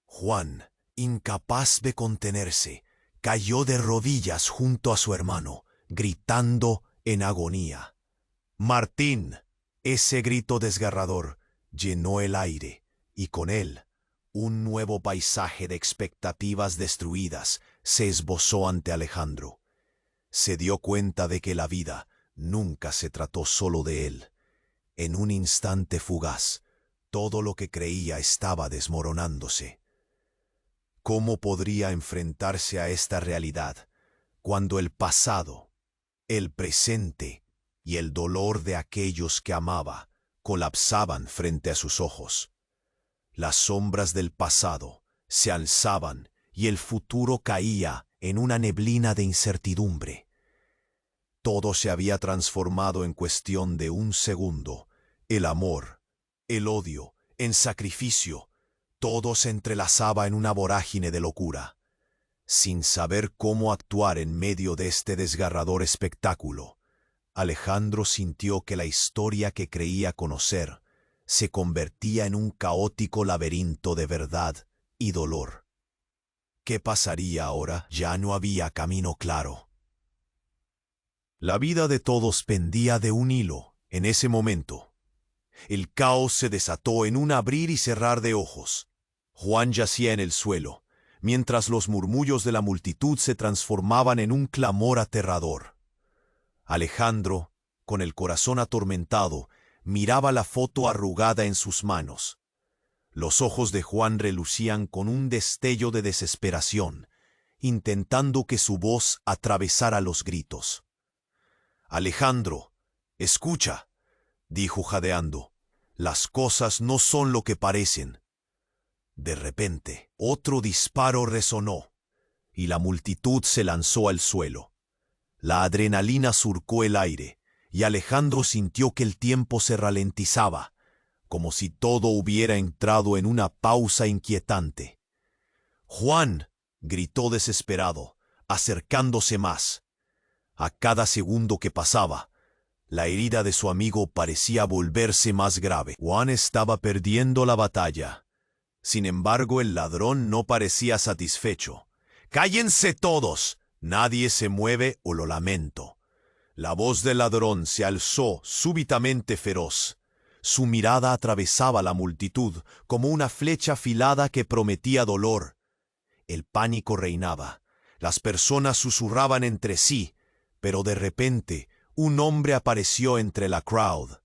Juan, incapaz de contenerse, cayó de rodillas junto a su hermano, gritando en agonía. «¡Martín!». Ese grito desgarrador llenó el aire, y con él, un nuevo paisaje de expectativas destruidas se esbozó ante Alejandro. Se dio cuenta de que la vida nunca se trató solo de él. En un instante fugaz, todo lo que creía estaba desmoronándose. ¿Cómo podría enfrentarse a esta realidad cuando el pasado, el presente y el dolor de aquellos que amaba colapsaban frente a sus ojos? Las sombras del pasado se alzaban y el futuro caía en una neblina de incertidumbre. Todo se había transformado en cuestión de un segundo. El amor, el odio, en sacrificio, todo se entrelazaba en una vorágine de locura. Sin saber cómo actuar en medio de este desgarrador espectáculo, Alejandro sintió que la historia que creía conocer se convertía en un caótico laberinto de verdad y dolor. ¿Qué pasaría ahora? Ya no había camino claro. La vida de todos pendía de un hilo en ese momento. El caos se desató en un abrir y cerrar de ojos. Juan yacía en el suelo, mientras los murmullos de la multitud se transformaban en un clamor aterrador. Alejandro, con el corazón atormentado, miraba la foto arrugada en sus manos. Los ojos de Juan relucían con un destello de desesperación, intentando que su voz atravesara los gritos. «Alejandro, escucha», dijo jadeando. «Las cosas no son lo que parecen». De repente, otro disparo resonó, y la multitud se lanzó al suelo. La adrenalina surcó el aire, y Alejandro sintió que el tiempo se ralentizaba, como si todo hubiera entrado en una pausa inquietante. «¡Juan!», gritó desesperado, acercándose más. A cada segundo que pasaba, la herida de su amigo parecía volverse más grave. Juan estaba perdiendo la batalla. Sin embargo, el ladrón no parecía satisfecho. «¡Cállense todos! Nadie se mueve o lo lamento». La voz del ladrón se alzó súbitamente feroz. Su mirada atravesaba la multitud como una flecha afilada que prometía dolor. El pánico reinaba. Las personas susurraban entre sí, pero de repente un hombre apareció entre la crowd.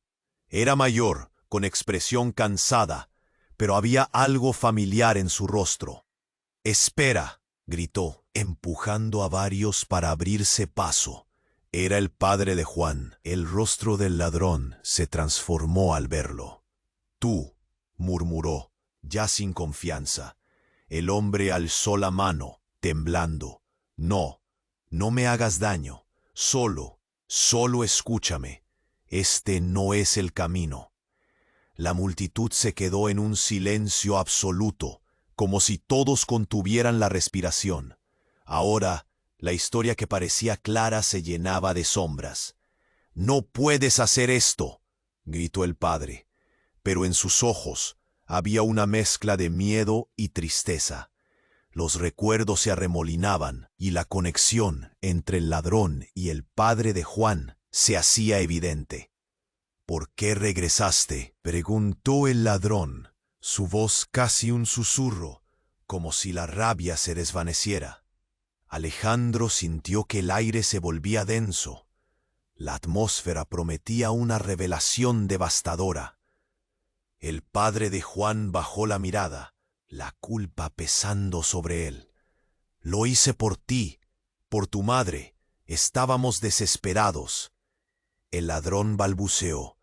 Era mayor, con expresión cansada, pero había algo familiar en su rostro. «¡Espera!», gritó, empujando a varios para abrirse paso. Era el padre de Juan. El rostro del ladrón se transformó al verlo. «Tú», murmuró, ya sin confianza. El hombre alzó la mano, temblando. «No, no me hagas daño. Solo escúchame. Este no es el camino». La multitud se quedó en un silencio absoluto, como si todos contuvieran la respiración. Ahora, la historia que parecía clara se llenaba de sombras. «No puedes hacer esto», gritó el padre, pero en sus ojos había una mezcla de miedo y tristeza. Los recuerdos se arremolinaban y la conexión entre el ladrón y el padre de Juan se hacía evidente. «¿Por qué regresaste?», preguntó el ladrón, su voz casi un susurro, como si la rabia se desvaneciera. Alejandro sintió que el aire se volvía denso. La atmósfera prometía una revelación devastadora. El padre de Juan bajó la mirada, la culpa pesando sobre él. «Lo hice por ti, por tu madre. Estábamos desesperados». El ladrón balbuceó.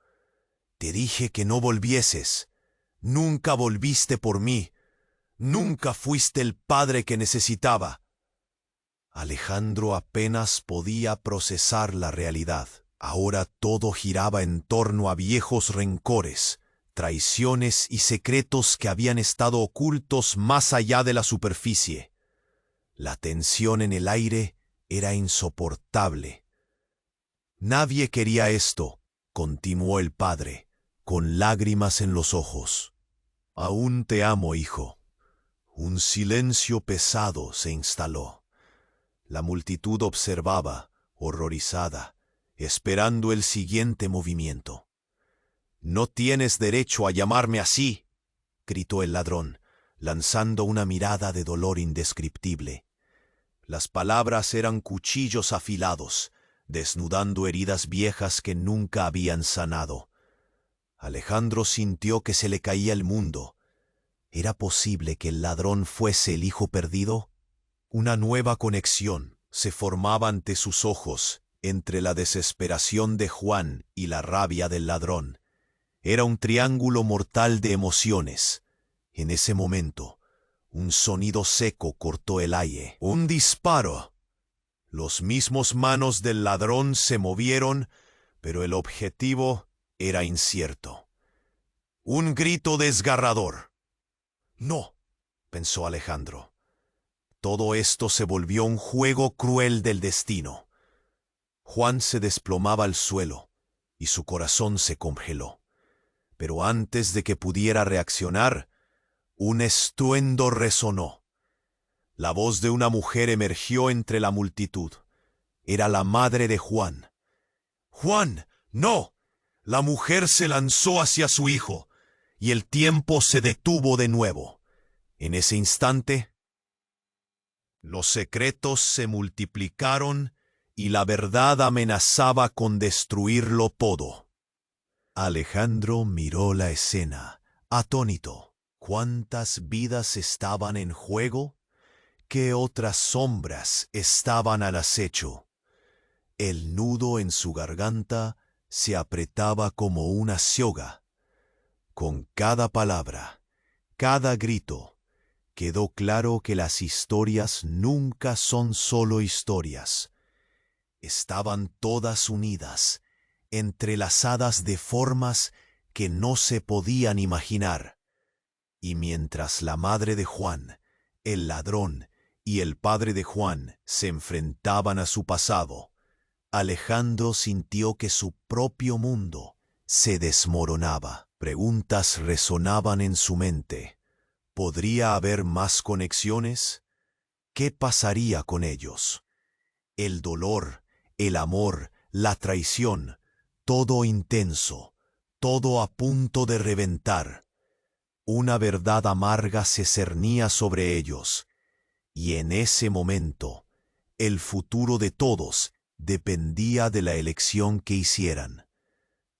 «Te dije que no volvieses. Nunca volviste por mí. Nunca fuiste el padre que necesitaba». Alejandro apenas podía procesar la realidad. Ahora todo giraba en torno a viejos rencores, traiciones y secretos que habían estado ocultos más allá de la superficie. La tensión en el aire era insoportable. «Nadie quería esto», continuó el padre, con lágrimas en los ojos. «Aún te amo, hijo». Un silencio pesado se instaló. La multitud observaba, horrorizada, esperando el siguiente movimiento. «No tienes derecho a llamarme así», gritó el ladrón, lanzando una mirada de dolor indescriptible. Las palabras eran cuchillos afilados, desnudando heridas viejas que nunca habían sanado. Alejandro sintió que se le caía el mundo. ¿Era posible que el ladrón fuese el hijo perdido? Una nueva conexión se formaba ante sus ojos entre la desesperación de Juan y la rabia del ladrón. Era un triángulo mortal de emociones. En ese momento, un sonido seco cortó el aire. Un disparo. Los mismos manos del ladrón se movieron, pero el objetivo era incierto. Un grito desgarrador. «No», pensó Alejandro. Todo esto se volvió un juego cruel del destino. Juan se desplomaba al suelo y su corazón se congeló. Pero antes de que pudiera reaccionar, un estruendo resonó. La voz de una mujer emergió entre la multitud. Era la madre de Juan. «¡Juan, no!». La mujer se lanzó hacia su hijo, y el tiempo se detuvo de nuevo. En ese instante, los secretos se multiplicaron y la verdad amenazaba con destruirlo todo. Alejandro miró la escena, atónito. ¿Cuántas vidas estaban en juego? ¿Qué otras sombras estaban al acecho? El nudo en su garganta se apretaba como una soga. Con cada palabra, cada grito, quedó claro que las historias nunca son solo historias. Estaban todas unidas, entrelazadas de formas que no se podían imaginar. Y mientras la madre de Juan, el ladrón y el padre de Juan se enfrentaban a su pasado, Alejandro sintió que su propio mundo se desmoronaba. Preguntas resonaban en su mente. ¿Podría haber más conexiones? ¿Qué pasaría con ellos? El dolor, el amor, la traición, todo intenso, todo a punto de reventar. Una verdad amarga se cernía sobre ellos, y en ese momento, el futuro de todos dependía de la elección que hicieran.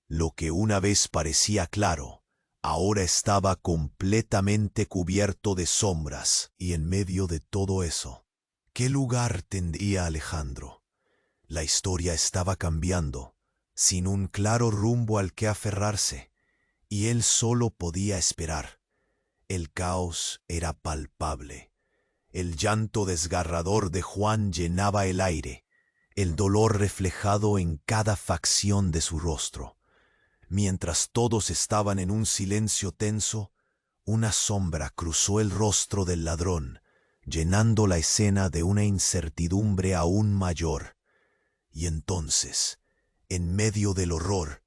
Lo que una vez parecía claro, ahora estaba completamente cubierto de sombras, y en medio de todo eso, ¿qué lugar tendría Alejandro? La historia estaba cambiando, sin un claro rumbo al que aferrarse, y él solo podía esperar. El caos era palpable. El llanto desgarrador de Juan llenaba el aire, el dolor reflejado en cada facción de su rostro. Mientras todos estaban en un silencio tenso, una sombra cruzó el rostro del ladrón, llenando la escena de una incertidumbre aún mayor. Y entonces, en medio del horror,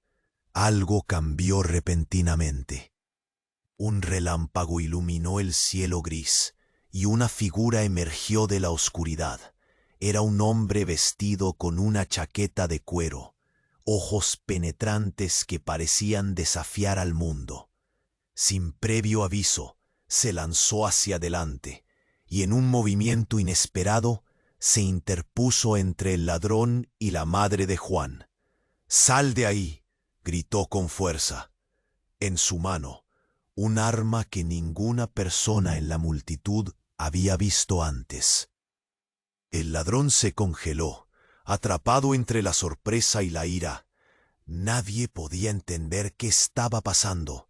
algo cambió repentinamente. Un relámpago iluminó el cielo gris, y una figura emergió de la oscuridad. Era un hombre vestido con una chaqueta de cuero, ojos penetrantes que parecían desafiar al mundo. Sin previo aviso, se lanzó hacia adelante, y en un movimiento inesperado, se interpuso entre el ladrón y la madre de Juan. «¡Sal de ahí!», gritó con fuerza. En su mano, un arma que ninguna persona en la multitud había visto antes. El ladrón se congeló, atrapado entre la sorpresa y la ira. Nadie podía entender qué estaba pasando.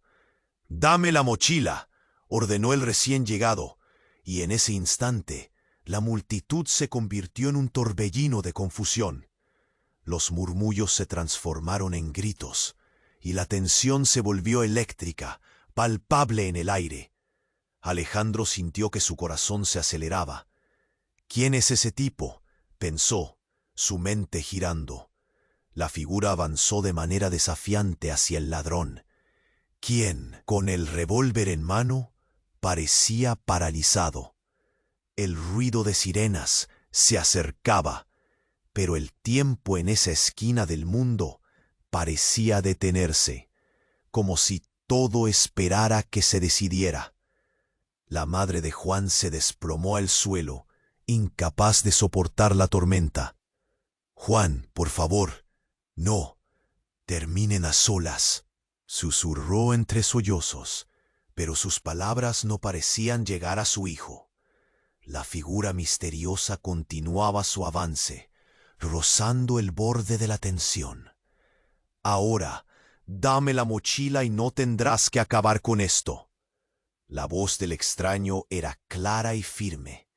«¡Dame la mochila!», ordenó el recién llegado, y en ese instante, la multitud se convirtió en un torbellino de confusión. Los murmullos se transformaron en gritos, y la tensión se volvió eléctrica, palpable en el aire. Alejandro sintió que su corazón se aceleraba. «¿Quién es ese tipo?», pensó, su mente girando. La figura avanzó de manera desafiante hacia el ladrón, quien, con el revólver en mano, parecía paralizado. El ruido de sirenas se acercaba, pero el tiempo en esa esquina del mundo parecía detenerse, como si todo esperara que se decidiera. La madre de Juan se desplomó al suelo, incapaz de soportar la tormenta. «Juan, por favor, no, terminen a solas», susurró entre sollozos, pero sus palabras no parecían llegar a su hijo. La figura misteriosa continuaba su avance, rozando el borde de la tensión. «Ahora, dame la mochila y no tendrás que acabar con esto». La voz del extraño era clara y firme,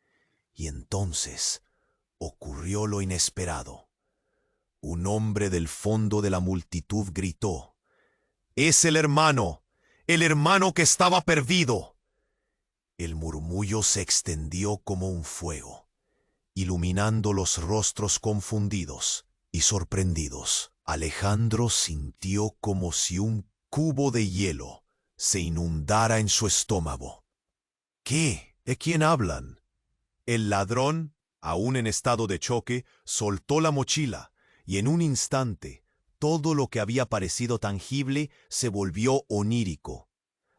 y entonces ocurrió lo inesperado. Un hombre del fondo de la multitud gritó: «¡Es el hermano que estaba perdido!». El murmullo se extendió como un fuego, iluminando los rostros confundidos y sorprendidos. Alejandro sintió como si un cubo de hielo se inundara en su estómago. «¿Qué? ¿De quién hablan?». El ladrón, aún en estado de choque, soltó la mochila, y en un instante, todo lo que había parecido tangible se volvió onírico.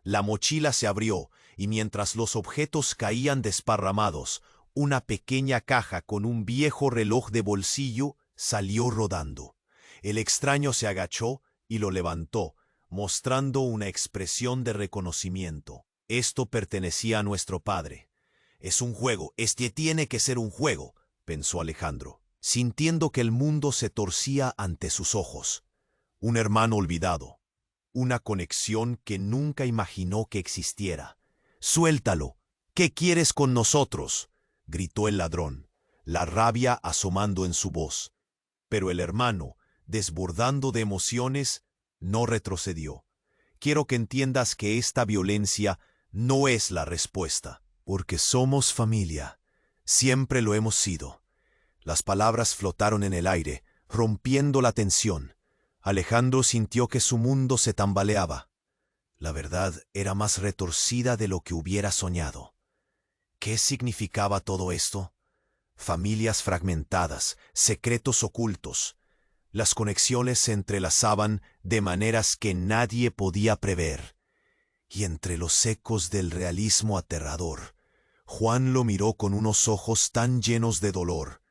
La mochila se abrió, y mientras los objetos caían desparramados, una pequeña caja con un viejo reloj de bolsillo salió rodando. El extraño se agachó y lo levantó, mostrando una expresión de reconocimiento. «Esto pertenecía a nuestro padre». «Es un juego, este tiene que ser un juego», pensó Alejandro, sintiendo que el mundo se torcía ante sus ojos. Un hermano olvidado, una conexión que nunca imaginó que existiera. «¡Suéltalo! ¿Qué quieres con nosotros?», gritó el ladrón, la rabia asomando en su voz. Pero el hermano, desbordando de emociones, no retrocedió. «Quiero que entiendas que esta violencia no es la respuesta, porque somos familia. Siempre lo hemos sido». Las palabras flotaron en el aire, rompiendo la tensión. Alejandro sintió que su mundo se tambaleaba. La verdad era más retorcida de lo que hubiera soñado. ¿Qué significaba todo esto? Familias fragmentadas, secretos ocultos. Las conexiones se entrelazaban de maneras que nadie podía prever. Y entre los ecos del realismo aterrador, Juan lo miró con unos ojos tan llenos de dolor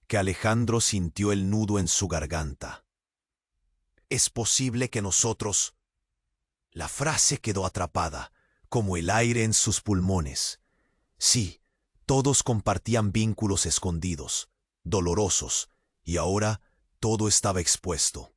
que Alejandro sintió el nudo en su garganta. ¿Es posible que nosotros...? La frase quedó atrapada, como el aire en sus pulmones. Sí, todos compartían vínculos escondidos, dolorosos, y ahora todo estaba expuesto.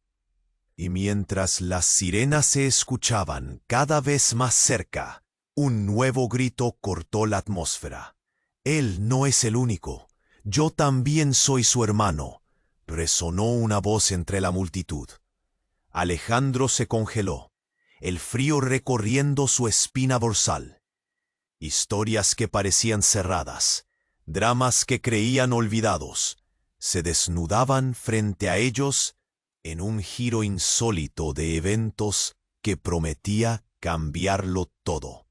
Y mientras las sirenas se escuchaban cada vez más cerca, un nuevo grito cortó la atmósfera. «Él no es el único. Yo también soy su hermano», resonó una voz entre la multitud. Alejandro se congeló, el frío recorriendo su espina dorsal. Historias que parecían cerradas, dramas que creían olvidados, se desnudaban frente a ellos en un giro insólito de eventos que prometía cambiarlo todo.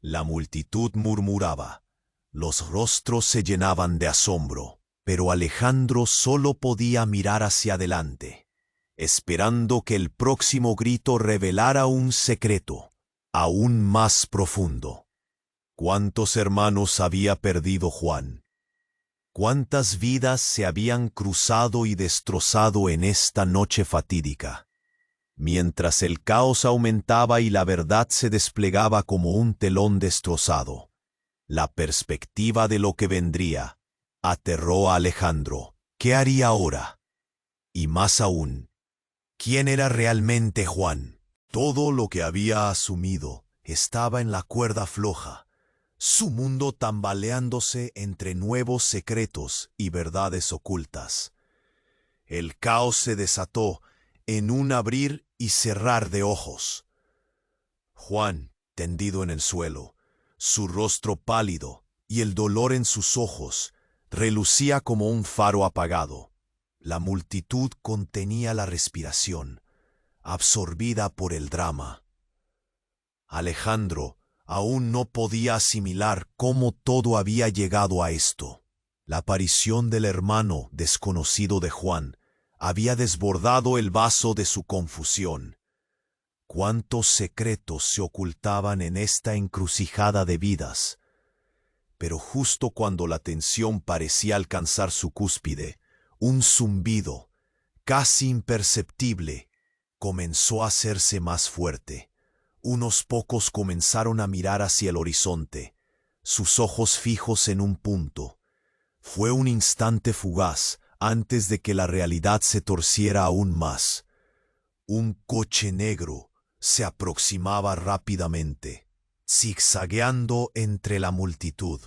La multitud murmuraba, los rostros se llenaban de asombro, pero Alejandro solo podía mirar hacia adelante, esperando que el próximo grito revelara un secreto aún más profundo. ¿Cuántos hermanos había perdido Juan? ¿Cuántas vidas se habían cruzado y destrozado en esta noche fatídica? Mientras el caos aumentaba y la verdad se desplegaba como un telón destrozado, la perspectiva de lo que vendría aterró a Alejandro. ¿Qué haría ahora? Y más aún, ¿quién era realmente Juan? Todo lo que había asumido estaba en la cuerda floja, su mundo tambaleándose entre nuevos secretos y verdades ocultas. El caos se desató en un abrir y cerrar de ojos. Juan, tendido en el suelo, su rostro pálido y el dolor en sus ojos, relucía como un faro apagado. La multitud contenía la respiración, absorbida por el drama. Alejandro aún no podía asimilar cómo todo había llegado a esto. La aparición del hermano desconocido de Juan había desbordado el vaso de su confusión. Cuántos secretos se ocultaban en esta encrucijada de vidas. Pero justo cuando la tensión parecía alcanzar su cúspide, un zumbido, casi imperceptible, comenzó a hacerse más fuerte. Unos pocos comenzaron a mirar hacia el horizonte, sus ojos fijos en un punto. Fue un instante fugaz antes de que la realidad se torciera aún más. Un coche negro se aproximaba rápidamente, zigzagueando entre la multitud.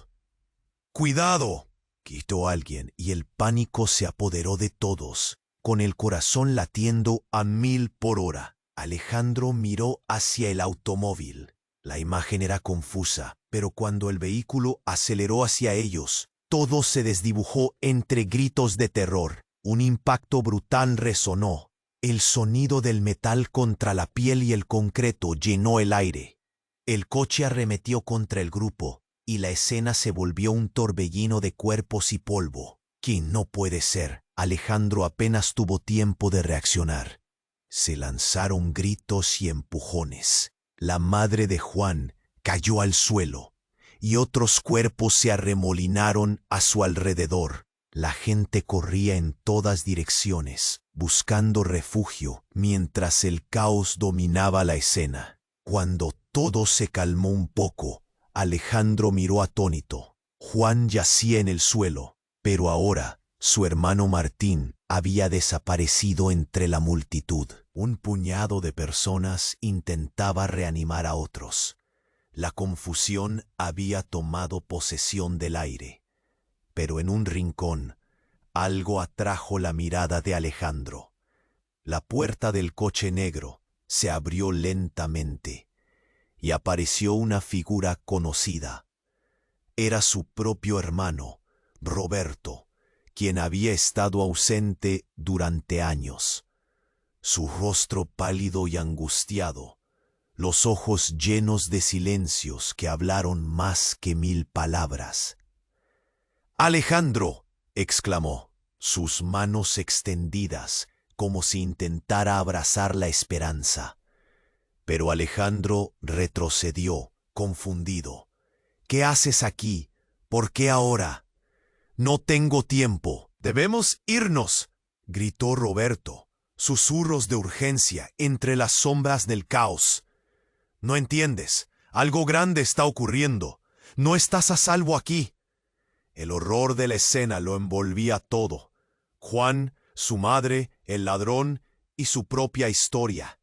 ¡Cuidado!, gritó alguien, y el pánico se apoderó de todos, con el corazón latiendo a 1000 por hora. Alejandro miró hacia el automóvil. La imagen era confusa, pero cuando el vehículo aceleró hacia ellos, todo se desdibujó entre gritos de terror. Un impacto brutal resonó. El sonido del metal contra la piel y el concreto llenó el aire. El coche arremetió contra el grupo, y la escena se volvió un torbellino de cuerpos y polvo. ¿Quién no puede ser? Alejandro apenas tuvo tiempo de reaccionar. Se lanzaron gritos y empujones. La madre de Juan cayó al suelo, y otros cuerpos se arremolinaron a su alrededor. La gente corría en todas direcciones, buscando refugio, mientras el caos dominaba la escena. Cuando todo se calmó un poco, Alejandro miró atónito. Juan yacía en el suelo, pero ahora su hermano Martín había desaparecido entre la multitud. Un puñado de personas intentaba reanimar a otros. La confusión había tomado posesión del aire. Pero en un rincón, algo atrajo la mirada de Alejandro. La puerta del coche negro se abrió lentamente y apareció una figura conocida. Era su propio hermano, Roberto, quien había estado ausente durante años. Su rostro pálido y angustiado, los ojos llenos de silencios que hablaron más que 1000 palabras. «¡Alejandro!», exclamó. Sus manos extendidas como si intentara abrazar la esperanza. Pero Alejandro retrocedió, confundido. «¿Qué haces aquí? ¿Por qué ahora?» «No tengo tiempo. Debemos irnos», gritó Roberto, susurros de urgencia entre las sombras del caos. «No entiendes. Algo grande está ocurriendo. No estás a salvo aquí». El horror de la escena lo envolvía todo. Juan, su madre, el ladrón y su propia historia.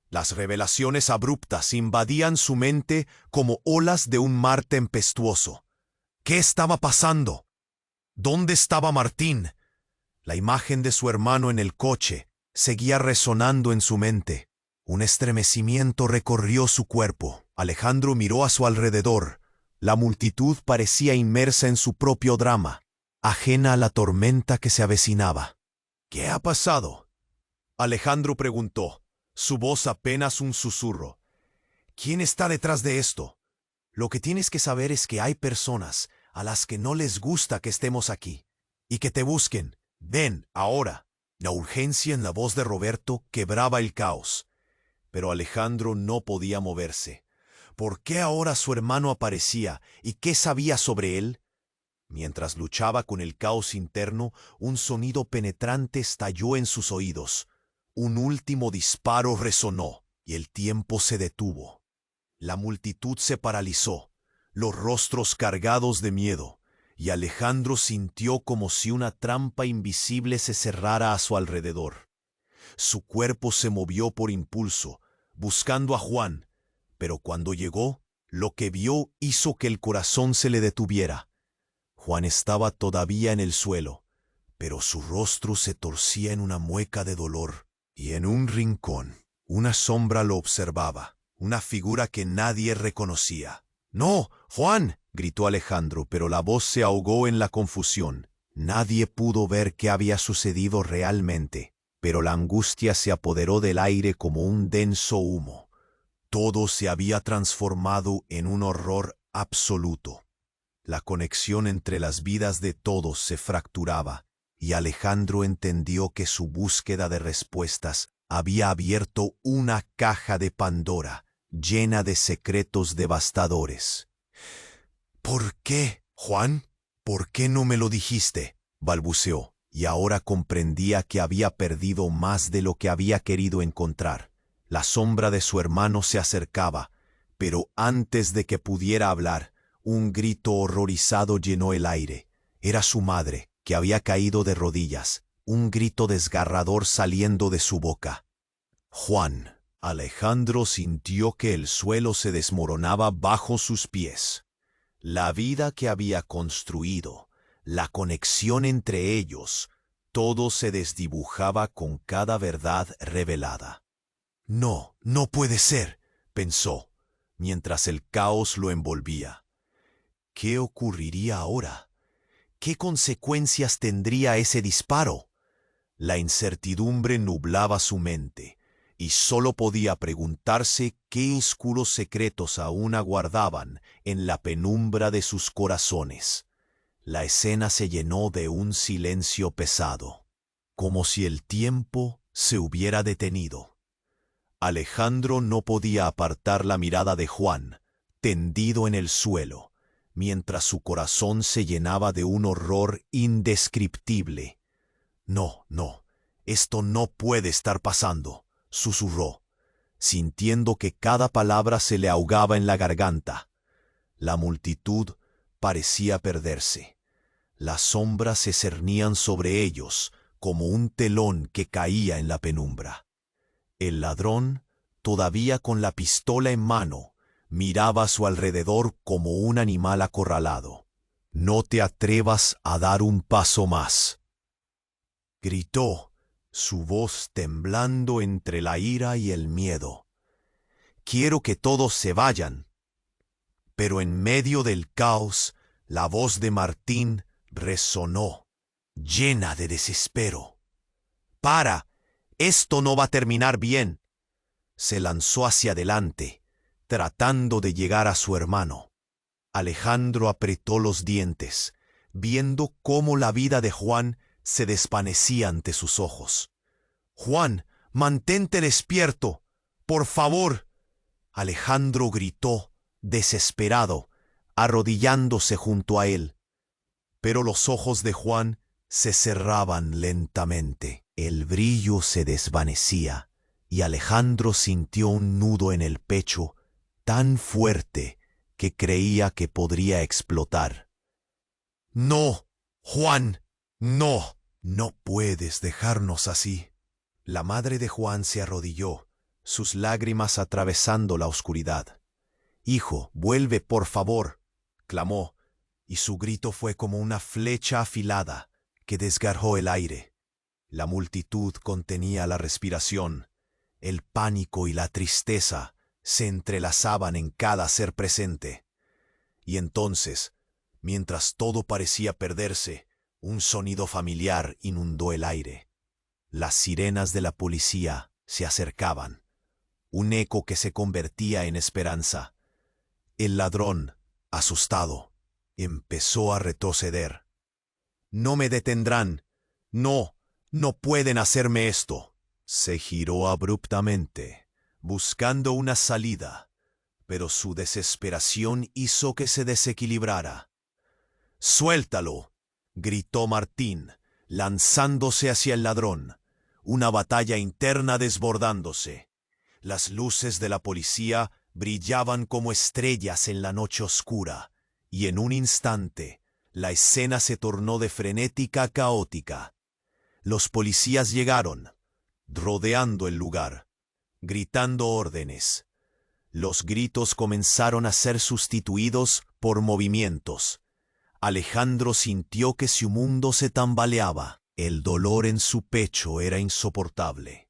Las revelaciones abruptas invadían su mente como olas de un mar tempestuoso. ¿Qué estaba pasando? ¿Dónde estaba Martín? La imagen de su hermano en el coche seguía resonando en su mente. Un estremecimiento recorrió su cuerpo. Alejandro miró a su alrededor. La multitud parecía inmersa en su propio drama, ajena a la tormenta que se avecinaba. «¿Qué ha pasado?», Alejandro preguntó, su voz apenas un susurro. «¿Quién está detrás de esto? Lo que tienes que saber es que hay personas a las que no les gusta que estemos aquí, y que te busquen. Ven, ahora». La urgencia en la voz de Roberto quebraba el caos. Pero Alejandro no podía moverse. ¿Por qué ahora su hermano aparecía y qué sabía sobre él? Mientras luchaba con el caos interno, un sonido penetrante estalló en sus oídos. Un último disparo resonó y el tiempo se detuvo. La multitud se paralizó, los rostros cargados de miedo, y Alejandro sintió como si una trampa invisible se cerrara a su alrededor. Su cuerpo se movió por impulso, buscando a Juan, pero cuando llegó, lo que vio hizo que el corazón se le detuviera. Juan estaba todavía en el suelo, pero su rostro se torcía en una mueca de dolor, y en un rincón, una sombra lo observaba, una figura que nadie reconocía. «¡No, Juan!», gritó Alejandro, pero la voz se ahogó en la confusión. Nadie pudo ver qué había sucedido realmente, pero la angustia se apoderó del aire como un denso humo. Todo se había transformado en un horror absoluto. La conexión entre las vidas de todos se fracturaba, y Alejandro entendió que su búsqueda de respuestas había abierto una caja de Pandora, llena de secretos devastadores. «¿Por qué, Juan? ¿Por qué no me lo dijiste?», balbuceó, y ahora comprendía que había perdido más de lo que había querido encontrar. La sombra de su hermano se acercaba, pero antes de que pudiera hablar, un grito horrorizado llenó el aire. Era su madre, que había caído de rodillas, un grito desgarrador saliendo de su boca. «Juan». Alejandro sintió que el suelo se desmoronaba bajo sus pies. La vida que había construido, la conexión entre ellos, todo se desdibujaba con cada verdad revelada. «No, no puede ser», pensó, mientras el caos lo envolvía. ¿Qué ocurriría ahora? ¿Qué consecuencias tendría ese disparo? La incertidumbre nublaba su mente, y solo podía preguntarse qué oscuros secretos aún aguardaban en la penumbra de sus corazones. La escena se llenó de un silencio pesado, como si el tiempo se hubiera detenido. Alejandro no podía apartar la mirada de Juan, tendido en el suelo, mientras su corazón se llenaba de un horror indescriptible. «No, no, esto no puede estar pasando», susurró, sintiendo que cada palabra se le ahogaba en la garganta. La multitud parecía perderse. Las sombras se cernían sobre ellos como un telón que caía en la penumbra. El ladrón, todavía con la pistola en mano, miraba a su alrededor como un animal acorralado. «No te atrevas a dar un paso más», gritó, su voz temblando entre la ira y el miedo. «Quiero que todos se vayan». Pero en medio del caos, la voz de Martín resonó, llena de desespero. «¡Para! Esto no va a terminar bien». Se lanzó hacia adelante, tratando de llegar a su hermano. Alejandro apretó los dientes, viendo cómo la vida de Juan se desvanecía ante sus ojos. Juan, mantente despierto. Por favor. Alejandro gritó, desesperado, arrodillándose junto a él. Pero los ojos de Juan se cerraban lentamente. El brillo se desvanecía y Alejandro sintió un nudo en el pecho tan fuerte que creía que podría explotar. No, Juan, no. No puedes dejarnos así. La madre de Juan se arrodilló, sus lágrimas atravesando la oscuridad. Hijo, vuelve, por favor, clamó, y su grito fue como una flecha afilada que desgarró el aire. La multitud contenía la respiración. El pánico y la tristeza se entrelazaban en cada ser presente. Y entonces, mientras todo parecía perderse, un sonido familiar inundó el aire. Las sirenas de la policía se acercaban, un eco que se convertía en esperanza. El ladrón, asustado, empezó a retroceder. «No me detendrán. No, no pueden hacerme esto». Se giró abruptamente, buscando una salida, pero su desesperación hizo que se desequilibrara. «¡Suéltalo!», gritó Martín, lanzándose hacia el ladrón, una batalla interna desbordándose. Las luces de la policía brillaban como estrellas en la noche oscura, y en un instante la escena se tornó de frenética a caótica. Los policías llegaron, rodeando el lugar, gritando órdenes. Los gritos comenzaron a ser sustituidos por movimientos. Alejandro sintió que su mundo se tambaleaba. El dolor en su pecho era insoportable.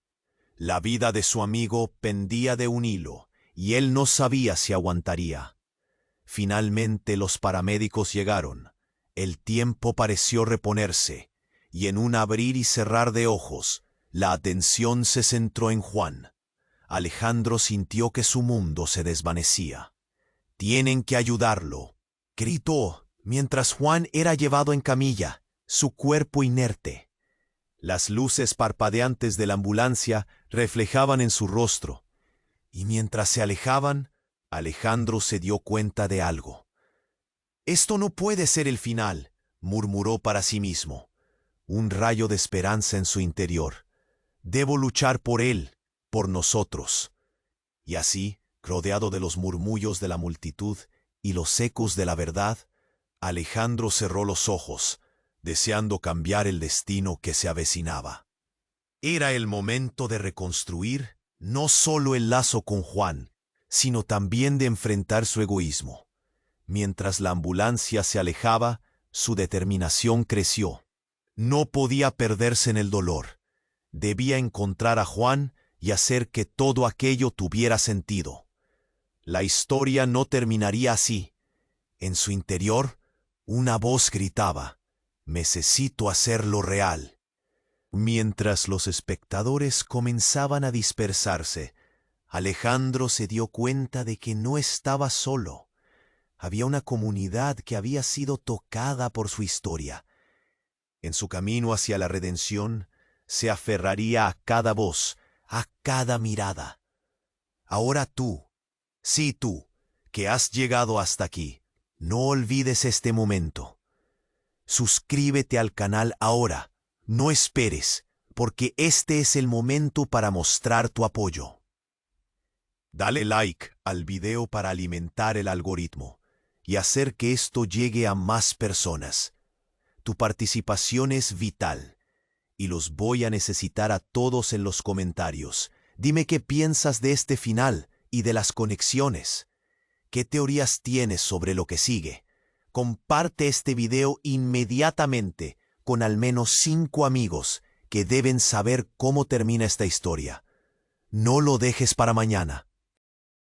La vida de su amigo pendía de un hilo, y él no sabía si aguantaría. Finalmente los paramédicos llegaron. El tiempo pareció reponerse, y en un abrir y cerrar de ojos, la atención se centró en Juan. Alejandro sintió que su mundo se desvanecía. «Tienen que ayudarlo», gritó, mientras Juan era llevado en camilla, su cuerpo inerte. Las luces parpadeantes de la ambulancia reflejaban en su rostro, y mientras se alejaban, Alejandro se dio cuenta de algo. «Esto no puede ser el final», murmuró para sí mismo. Un rayo de esperanza en su interior. «Debo luchar por él, por nosotros». Y así, rodeado de los murmullos de la multitud y los ecos de la verdad, Alejandro cerró los ojos, deseando cambiar el destino que se avecinaba. Era el momento de reconstruir no solo el lazo con Juan, sino también de enfrentar su egoísmo. Mientras la ambulancia se alejaba, su determinación creció. No podía perderse en el dolor. Debía encontrar a Juan y hacer que todo aquello tuviera sentido. La historia no terminaría así. En su interior, una voz gritaba: «Necesito hacerlo real». Mientras los espectadores comenzaban a dispersarse, Alejandro se dio cuenta de que no estaba solo. Había una comunidad que había sido tocada por su historia. En su camino hacia la redención, se aferraría a cada voz, a cada mirada. Ahora tú, sí tú, que has llegado hasta aquí, no olvides este momento. Suscríbete al canal ahora, no esperes, porque este es el momento para mostrar tu apoyo. Dale like al video para alimentar el algoritmo y hacer que esto llegue a más personas. Tu participación es vital y los voy a necesitar a todos en los comentarios. Dime qué piensas de este final y de las conexiones. ¿Qué teorías tienes sobre lo que sigue? Comparte este video inmediatamente con al menos 5 amigos que deben saber cómo termina esta historia. No lo dejes para mañana.